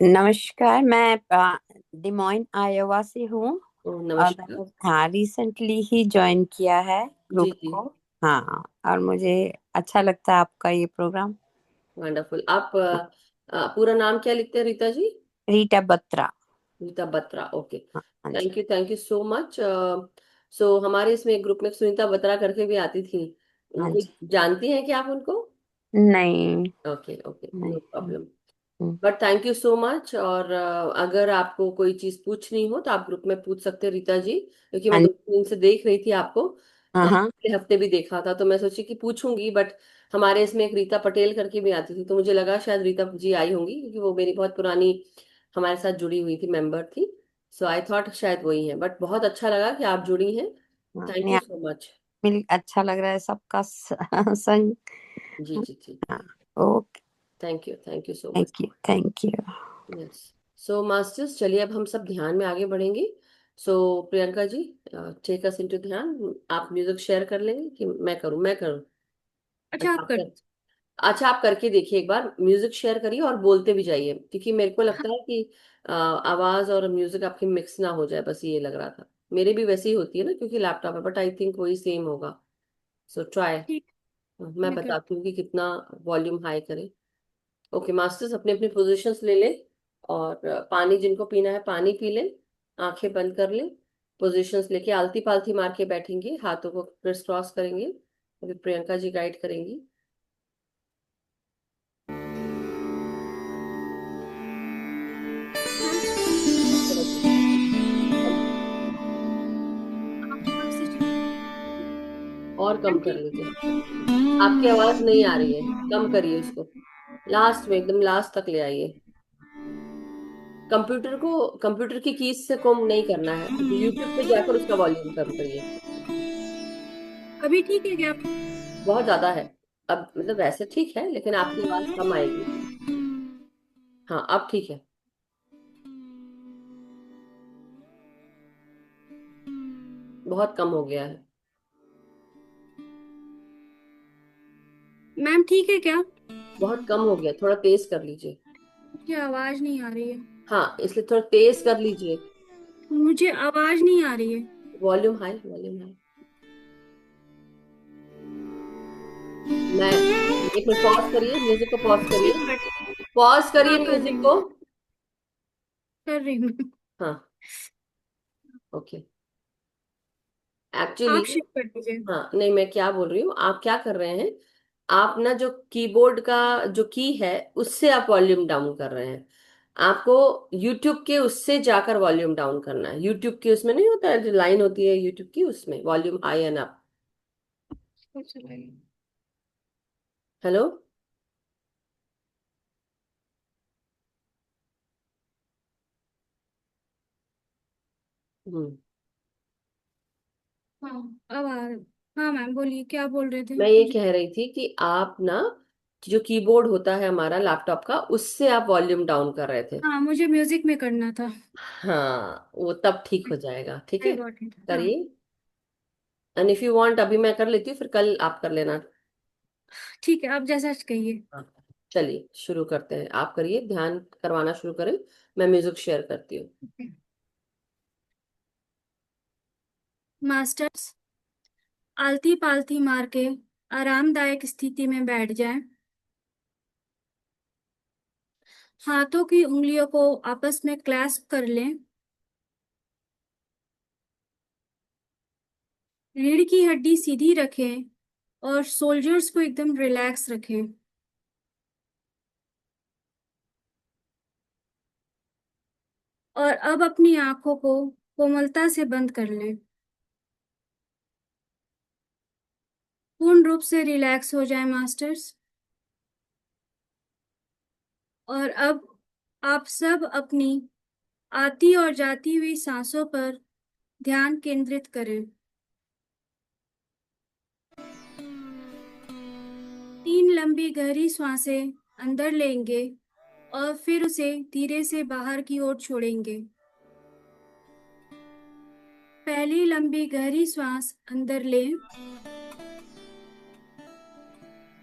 Speaker 7: नमस्कार। मैं डिमोइन आयोवा से हूँ। और
Speaker 1: नमस्कार।
Speaker 7: मैंने हाँ रिसेंटली ही ज्वाइन किया है
Speaker 1: जी
Speaker 7: ग्रुप
Speaker 1: जी।
Speaker 7: को। हाँ, और मुझे अच्छा लगता है आपका ये प्रोग्राम।
Speaker 1: वंडरफुल। आप पूरा नाम क्या लिखते हैं रीता जी?
Speaker 7: रीटा बत्रा।
Speaker 1: रीता बत्रा, ओके।
Speaker 7: हाँ, हाँ जी।
Speaker 1: Thank you so much. So हमारे इसमें एक ग्रुप में सुनीता बत्रा करके भी आती थी।
Speaker 7: हाँ
Speaker 1: उनको
Speaker 7: जी।
Speaker 1: जानती हैं क्या आप उनको?
Speaker 7: नहीं।
Speaker 1: ओके ओके,
Speaker 7: नहीं।
Speaker 1: No problem.
Speaker 7: Hmm,
Speaker 1: but thank you so much. और अगर आपको कोई चीज पूछनी हो तो आप ग्रुप में पूछ सकते हैं रीता जी, क्योंकि
Speaker 7: हाँ
Speaker 1: मैं 2 दिन से देख रही थी आपको।
Speaker 7: हाँ हाँ।
Speaker 1: पिछले हफ्ते भी देखा था, तो मैं सोची कि पूछूंगी। बट हमारे इसमें एक रीता पटेल करके भी आती थी, तो मुझे लगा शायद रीता जी आई होंगी, क्योंकि वो मेरी बहुत पुरानी हमारे साथ जुड़ी हुई थी, मेंबर थी। सो आई थॉट शायद वही है। बट बहुत अच्छा लगा कि आप जुड़ी हैं।
Speaker 7: हाँ,
Speaker 1: थैंक
Speaker 7: नहीं,
Speaker 1: यू
Speaker 7: आप
Speaker 1: सो मच।
Speaker 7: मिल अच्छा लग रहा है सबका संग।
Speaker 1: जी जी जी।
Speaker 7: हाँ। Okay.
Speaker 1: Thank you so much.
Speaker 7: Thank you, thank you.
Speaker 1: Yes. So masters, चलिए अब हम सब ध्यान में आगे बढ़ेंगे। सो Priyanka ji, take us into ध्यान। आप म्यूजिक शेयर कर लेंगे कि मैं करूं?
Speaker 2: अच्छा,
Speaker 1: अच्छा
Speaker 2: आप
Speaker 1: आप
Speaker 2: कर।
Speaker 1: कर। अच्छा, आप करके देखिए एक बार, म्यूजिक शेयर करिए और बोलते भी जाइए, क्योंकि मेरे को लगता है कि आवाज और म्यूजिक आपकी मिक्स ना हो जाए, बस ये लग रहा था। मेरे भी वैसे ही होती है ना, क्योंकि लैपटॉप है, बट आई थिंक वही सेम होगा। So try.
Speaker 2: ठीक,
Speaker 1: मैं
Speaker 2: मैं कर।
Speaker 1: बताती हूँ कि कितना वॉल्यूम हाई करें। ओके मास्टर्स, अपने अपनी पोजीशंस ले लें। और पानी जिनको पीना है पानी पी लें। आंखें बंद कर लें। पोजीशंस लेके आलती पालती मार के बैठेंगे, हाथों को क्रिस क्रॉस करेंगे। अभी प्रियंका जी गाइड करेंगी।
Speaker 2: मैम,
Speaker 1: थोड़ा सा कम,
Speaker 2: आपसे
Speaker 1: और कम
Speaker 2: मैम
Speaker 1: कर
Speaker 2: ठीक।
Speaker 1: लीजिए। आपकी आवाज नहीं आ रही है, कम करिए उसको। लास्ट में, एकदम लास्ट तक ले आइए। कंप्यूटर की कीज से कम नहीं करना है, यूट्यूब पे जाकर उसका वॉल्यूम कम करिए।
Speaker 2: अभी ठीक है क्या?
Speaker 1: बहुत ज्यादा है। अब मतलब वैसे ठीक है, लेकिन आपकी आवाज कम आएगी। हाँ, अब ठीक है। बहुत कम हो गया है।
Speaker 2: मैम ठीक है क्या?
Speaker 1: बहुत कम हो गया, थोड़ा तेज कर लीजिए।
Speaker 2: मुझे आवाज नहीं आ रही है।
Speaker 1: हाँ, इसलिए थोड़ा तेज कर लीजिए।
Speaker 2: मुझे आवाज नहीं आ रही है।
Speaker 1: Volume high, volume high. मैं एक मिनट, पॉज करिए, म्यूजिक को पॉज
Speaker 2: एक
Speaker 1: करिए।
Speaker 2: मिनट।
Speaker 1: पॉज
Speaker 2: हाँ,
Speaker 1: करिए
Speaker 2: कर रही
Speaker 1: म्यूजिक
Speaker 2: हूँ।
Speaker 1: को।
Speaker 2: कर रही हूँ।
Speaker 1: हाँ, ओके। एक्चुअली,
Speaker 2: आप शिफ्ट कर दीजिए।
Speaker 1: हाँ नहीं, मैं क्या बोल रही हूँ, आप क्या कर रहे हैं? आप ना जो कीबोर्ड का जो की है, उससे आप वॉल्यूम डाउन कर रहे हैं। आपको यूट्यूब के उससे जाकर वॉल्यूम डाउन करना है। यूट्यूब के उसमें नहीं होता है, जो लाइन होती है यूट्यूब की, उसमें volume high and up. Hello. हम्म।
Speaker 2: हाँ, अब आ। हाँ मैम, बोलिए, क्या बोल रहे थे
Speaker 1: मैं ये
Speaker 2: मुझे?
Speaker 1: कह रही थी कि आप ना, जो कीबोर्ड होता है हमारा लैपटॉप का, उससे आप वॉल्यूम डाउन कर रहे थे।
Speaker 2: हाँ, मुझे म्यूजिक में करना था।
Speaker 1: हाँ, वो तब ठीक हो जाएगा, ठीक
Speaker 2: आई
Speaker 1: है।
Speaker 2: Got it. हाँ,
Speaker 1: करिए। एंड इफ यू वांट, अभी मैं कर लेती हूँ, फिर कल आप कर लेना।
Speaker 2: ठीक है, आप जैसा कहिए।
Speaker 1: हाँ, चलिए शुरू करते हैं। आप करिए, ध्यान करवाना शुरू करें। मैं म्यूजिक शेयर करती हूँ।
Speaker 2: मास्टर्स, आलती पालती मार के आरामदायक स्थिति में बैठ जाएं। हाथों की उंगलियों को आपस में क्लैस्प कर लें। रीढ़ की हड्डी सीधी रखें और शोल्डर्स को एकदम रिलैक्स रखें। और अब अपनी आंखों को कोमलता से बंद कर लें। पूर्ण रूप से रिलैक्स हो जाएं मास्टर्स। और अब आप सब अपनी आती और जाती हुई सांसों पर ध्यान केंद्रित करें। 3 लंबी गहरी सांसें अंदर लेंगे और फिर उसे धीरे से बाहर की ओर छोड़ेंगे। पहली लंबी गहरी सांस अंदर लें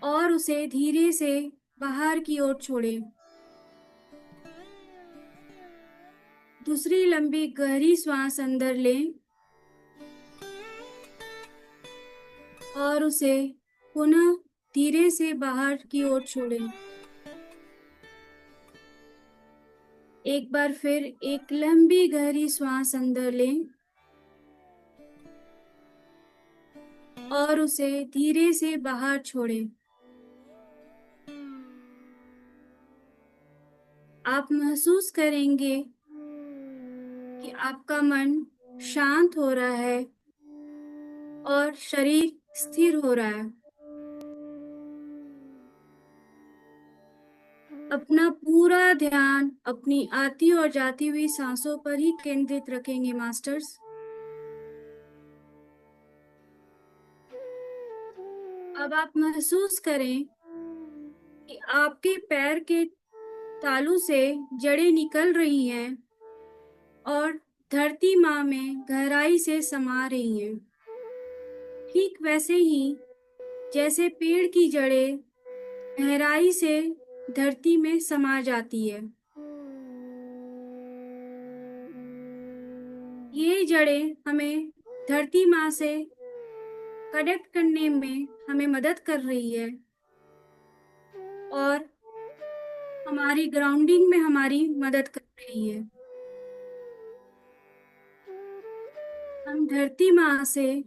Speaker 2: और उसे धीरे से बाहर की ओर छोड़ें। दूसरी लंबी गहरी सांस अंदर लें और उसे पुनः धीरे से बाहर की ओर छोड़ें। एक बार फिर एक लंबी गहरी सांस अंदर लें और उसे धीरे से बाहर छोड़ें। आप महसूस करेंगे कि आपका मन शांत हो रहा है और शरीर स्थिर हो रहा है। अपना पूरा ध्यान अपनी आती और जाती हुई सांसों पर ही केंद्रित रखेंगे मास्टर्स। अब आप महसूस करें कि आपके पैर के तालू से जड़ें निकल रही हैं और धरती माँ में गहराई से समा रही हैं। ठीक वैसे ही जैसे पेड़ की जड़ें गहराई से धरती में समा जाती है। ये जड़ें हमें धरती माँ से कनेक्ट करने में हमें मदद कर रही है और हमारी ग्राउंडिंग में हमारी मदद कर रही है। हम धरती माँ से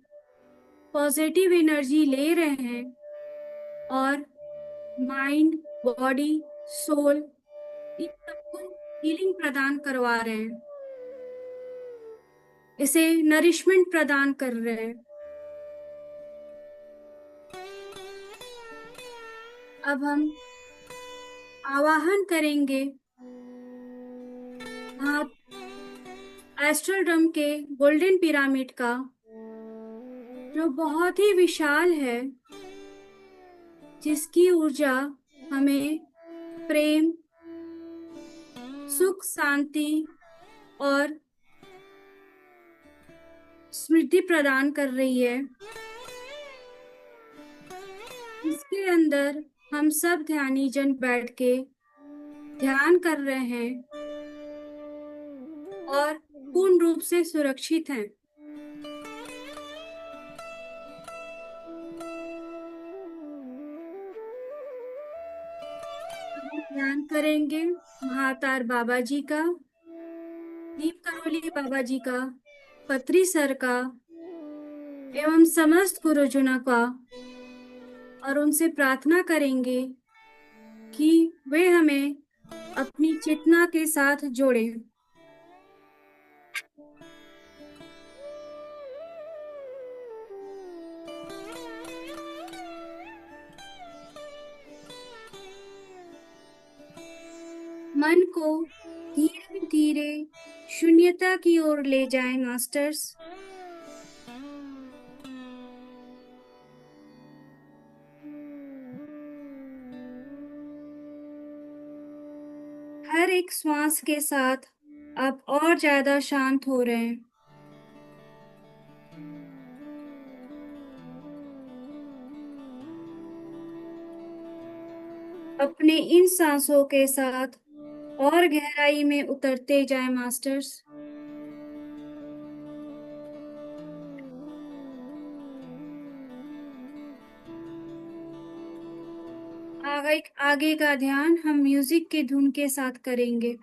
Speaker 2: पॉजिटिव एनर्जी ले रहे हैं और माइंड, बॉडी, सोल इन सबको हीलिंग प्रदान करवा रहे हैं। इसे नरिशमेंट प्रदान कर रहे हैं। अब हम आवाहन करेंगे एस्ट्रल ड्रम के गोल्डन पिरामिड का, जो बहुत ही विशाल है, जिसकी ऊर्जा हमें प्रेम, सुख, शांति और समृद्धि प्रदान कर रही है। इसके अंदर हम सब ध्यानी जन बैठ के ध्यान कर रहे हैं और पूर्ण रूप से सुरक्षित हैं। ध्यान करेंगे महातार बाबा जी का, दीप करोली बाबा जी का, पत्री सर का एवं समस्त गुरुजनों का, और उनसे प्रार्थना करेंगे कि वे हमें अपनी चेतना के साथ जोड़ें। मन को धीरे धीरे शून्यता की ओर ले जाएं मास्टर्स। हर एक श्वास के साथ आप और ज्यादा शांत हो रहे हैं। अपने इन सांसों के साथ और गहराई में उतरते जाएं मास्टर्स। आगे का ध्यान हम म्यूजिक की धुन के साथ करेंगे।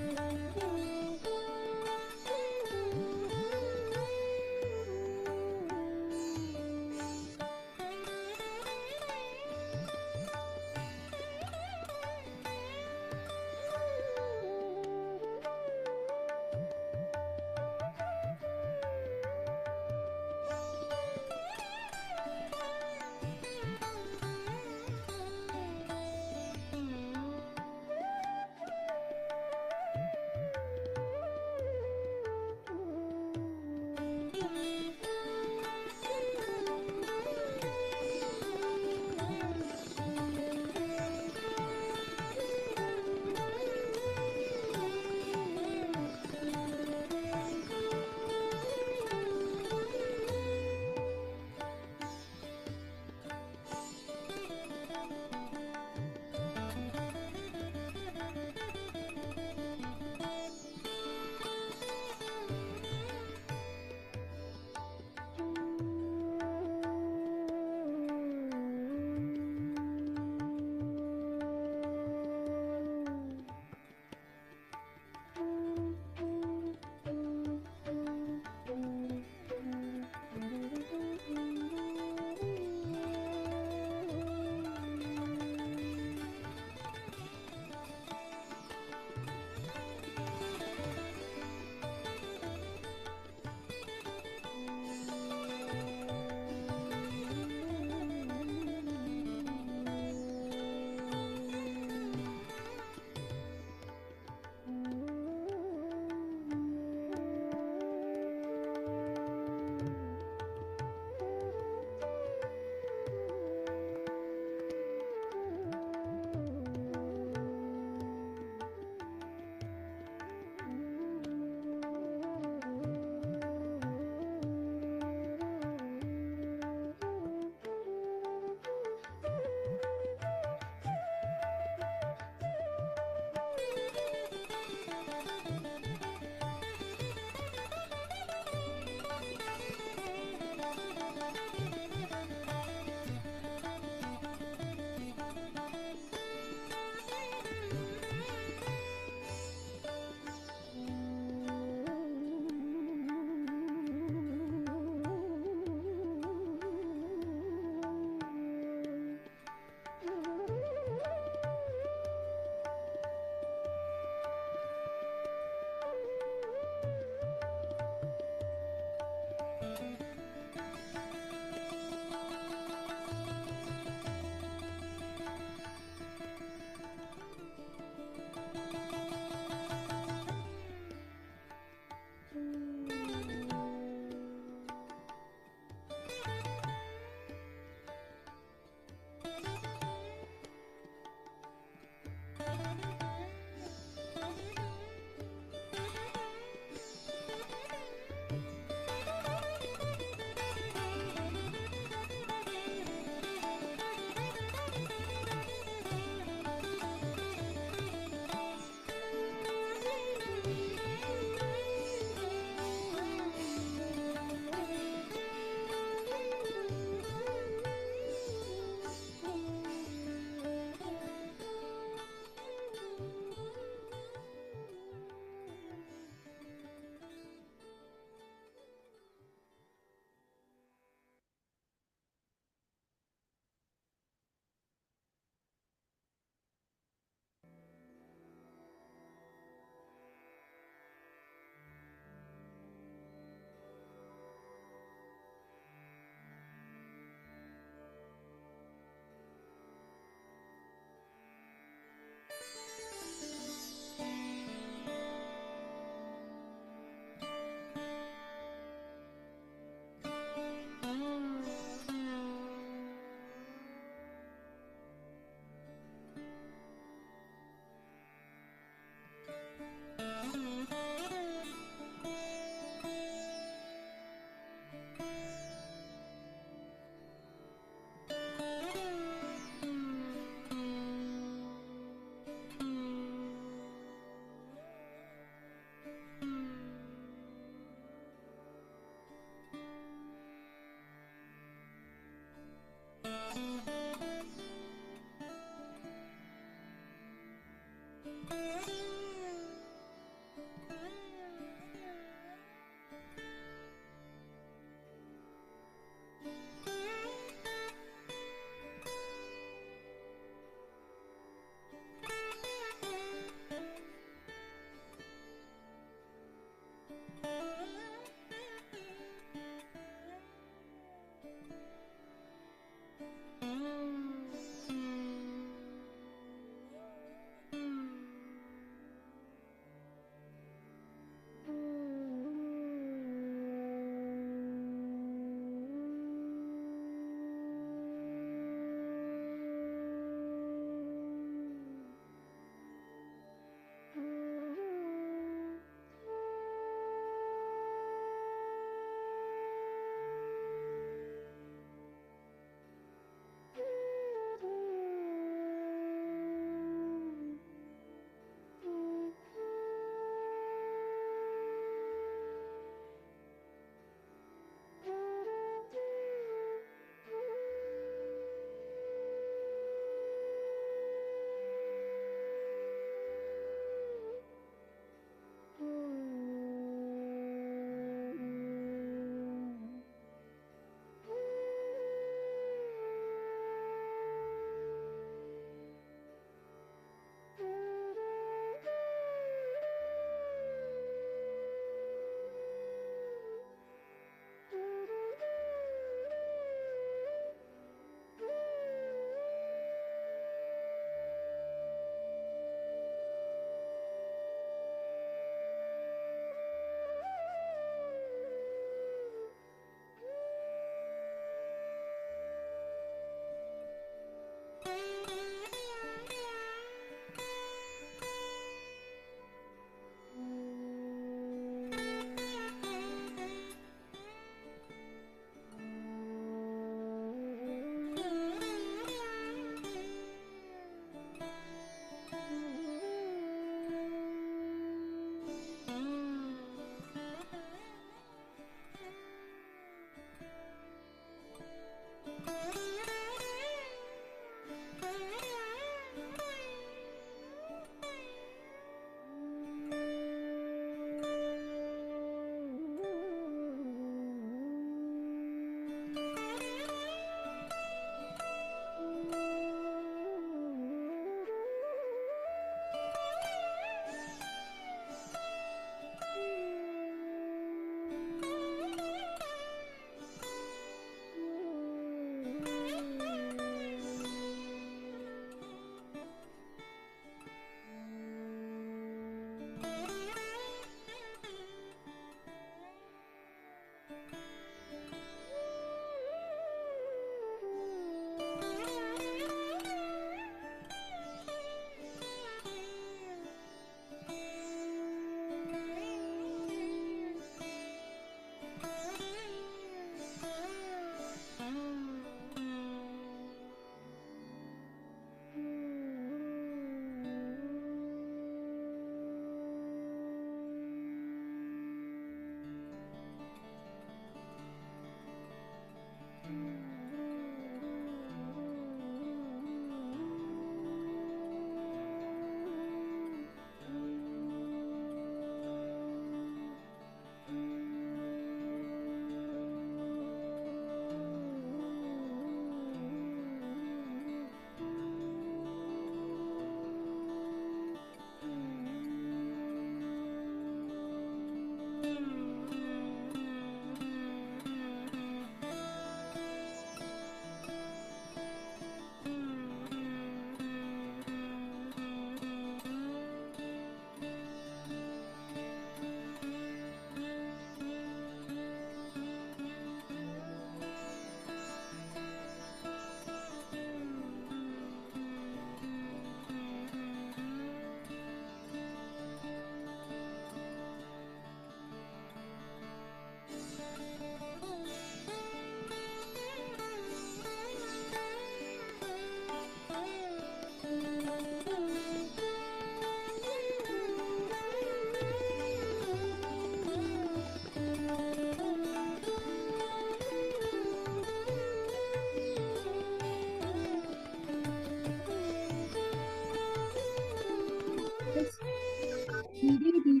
Speaker 2: धीरे धीरे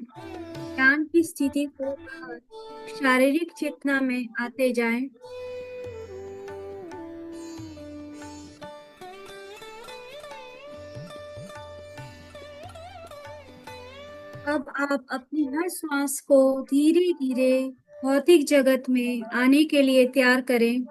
Speaker 2: ध्यान की स्थिति को शारीरिक चेतना में आते जाएं। अब आप अपनी हर श्वास को धीरे धीरे भौतिक जगत में आने के लिए तैयार करें।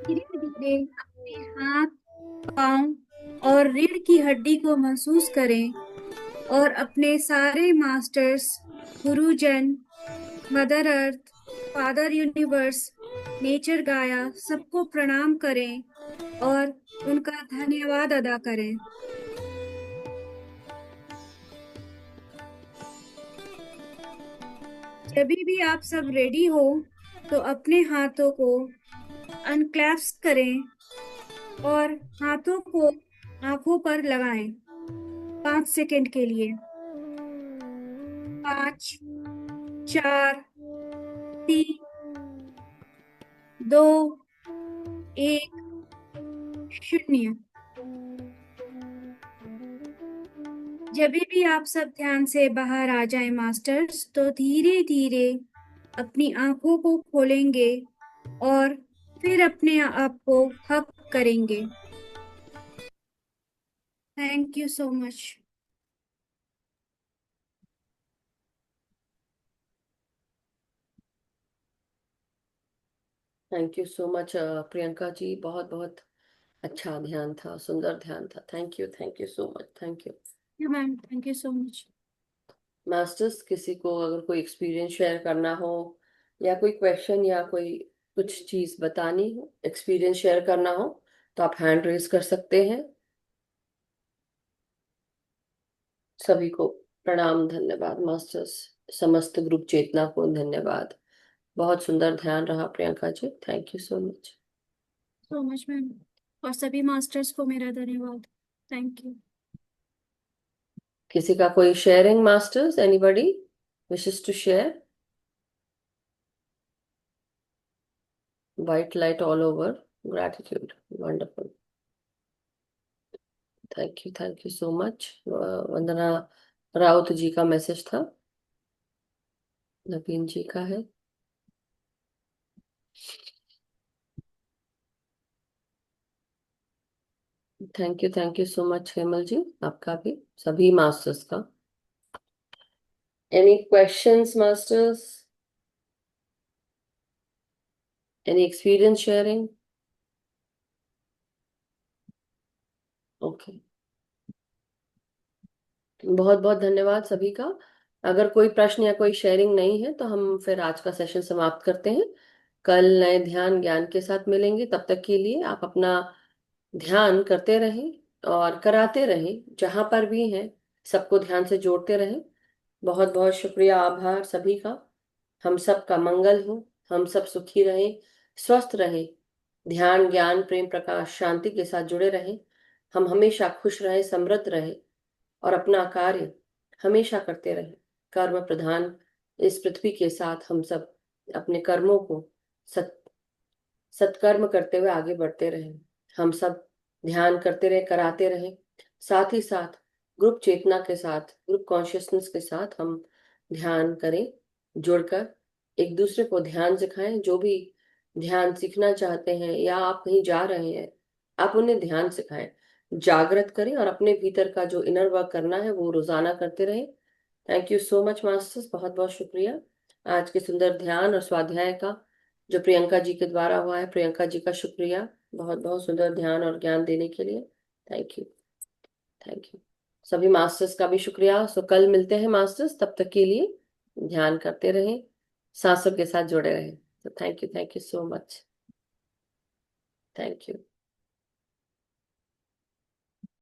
Speaker 2: धीरे धीरे अपने हाथ, पांव और रीढ़ की हड्डी को महसूस करें और अपने सारे मास्टर्स, गुरुजन, mother earth, father universe, nature गाया सबको प्रणाम करें और उनका धन्यवाद अदा करें। जब भी आप सब रेडी हो तो अपने हाथों को अनक्लैप्स करें और हाथों को आंखों पर लगाएं 5 सेकंड के लिए। 5, 4, 3, 2, 1, 0। जब भी आप सब ध्यान से बाहर आ जाएं मास्टर्स, तो धीरे धीरे अपनी आंखों को खोलेंगे और फिर अपने आप को हक करेंगे। Thank you so much.
Speaker 1: Thank you so much Priyanka ji, बहुत बहुत अच्छा ध्यान था, सुंदर ध्यान था। Thank you so much, thank you
Speaker 2: ma'am, thank you so much.
Speaker 1: Masters. किसी को अगर कोई एक्सपीरियंस शेयर करना हो या कोई क्वेश्चन या कोई कुछ चीज बतानी हो, एक्सपीरियंस शेयर करना हो, तो आप हैंड रेज कर सकते हैं। सभी को प्रणाम, धन्यवाद मास्टर्स, समस्त ग्रुप चेतना को धन्यवाद। बहुत सुंदर ध्यान रहा Priyanka ji, thank you so much
Speaker 2: ma'am, और सभी मास्टर्स को मेरा धन्यवाद। Thank you.
Speaker 1: किसी का कोई sharing masters, anybody wishes to share? White light all over. Gratitude. Wonderful. Thank you so much. वंदना राउत जी का मैसेज था, नवीन जी का है। Thank you so much Hemal जी, आपका भी, सभी मास्टर्स का। Any questions masters? Any experience sharing? Okay, बहुत बहुत धन्यवाद सभी का। अगर कोई प्रश्न या कोई शेयरिंग नहीं है तो हम फिर आज का सेशन समाप्त करते हैं। कल नए ध्यान ज्ञान के साथ मिलेंगे। तब तक के लिए आप अपना ध्यान करते रहें और कराते रहें, जहां पर भी हैं सबको ध्यान से जोड़ते रहें। बहुत बहुत शुक्रिया, आभार सभी का। हम सब का मंगल हो, हम सब सुखी रहें, स्वस्थ रहें, ध्यान ज्ञान प्रेम प्रकाश शांति के साथ जुड़े रहें। हम हमेशा खुश रहें, समृद्ध रहें और अपना कार्य हमेशा करते रहें। कर्म प्रधान इस पृथ्वी के साथ हम सब अपने कर्मों को सत्कर्म करते हुए आगे बढ़ते रहें। हम सब ध्यान करते रहे, कराते रहे, साथ ही साथ ग्रुप चेतना के साथ, ग्रुप कॉन्शियसनेस के साथ हम ध्यान करें, जुड़कर एक दूसरे को ध्यान सिखाएं। जो भी ध्यान सीखना चाहते हैं या आप कहीं जा रहे हैं, आप उन्हें ध्यान सिखाएं, जागृत करें और अपने भीतर का जो इनर वर्क करना है वो रोजाना करते रहें। Thank you so much masters, बहुत बहुत शुक्रिया आज के सुंदर ध्यान और स्वाध्याय का जो प्रियंका जी के द्वारा हुआ है। प्रियंका जी का शुक्रिया बहुत बहुत सुंदर ध्यान और ज्ञान देने के लिए। Thank you, thank you. सभी मास्टर्स का भी शुक्रिया। सो कल मिलते हैं मास्टर्स, तब तक के लिए ध्यान करते रहें, सांसों के साथ जुड़े रहें। तो thank you so much. Thank you.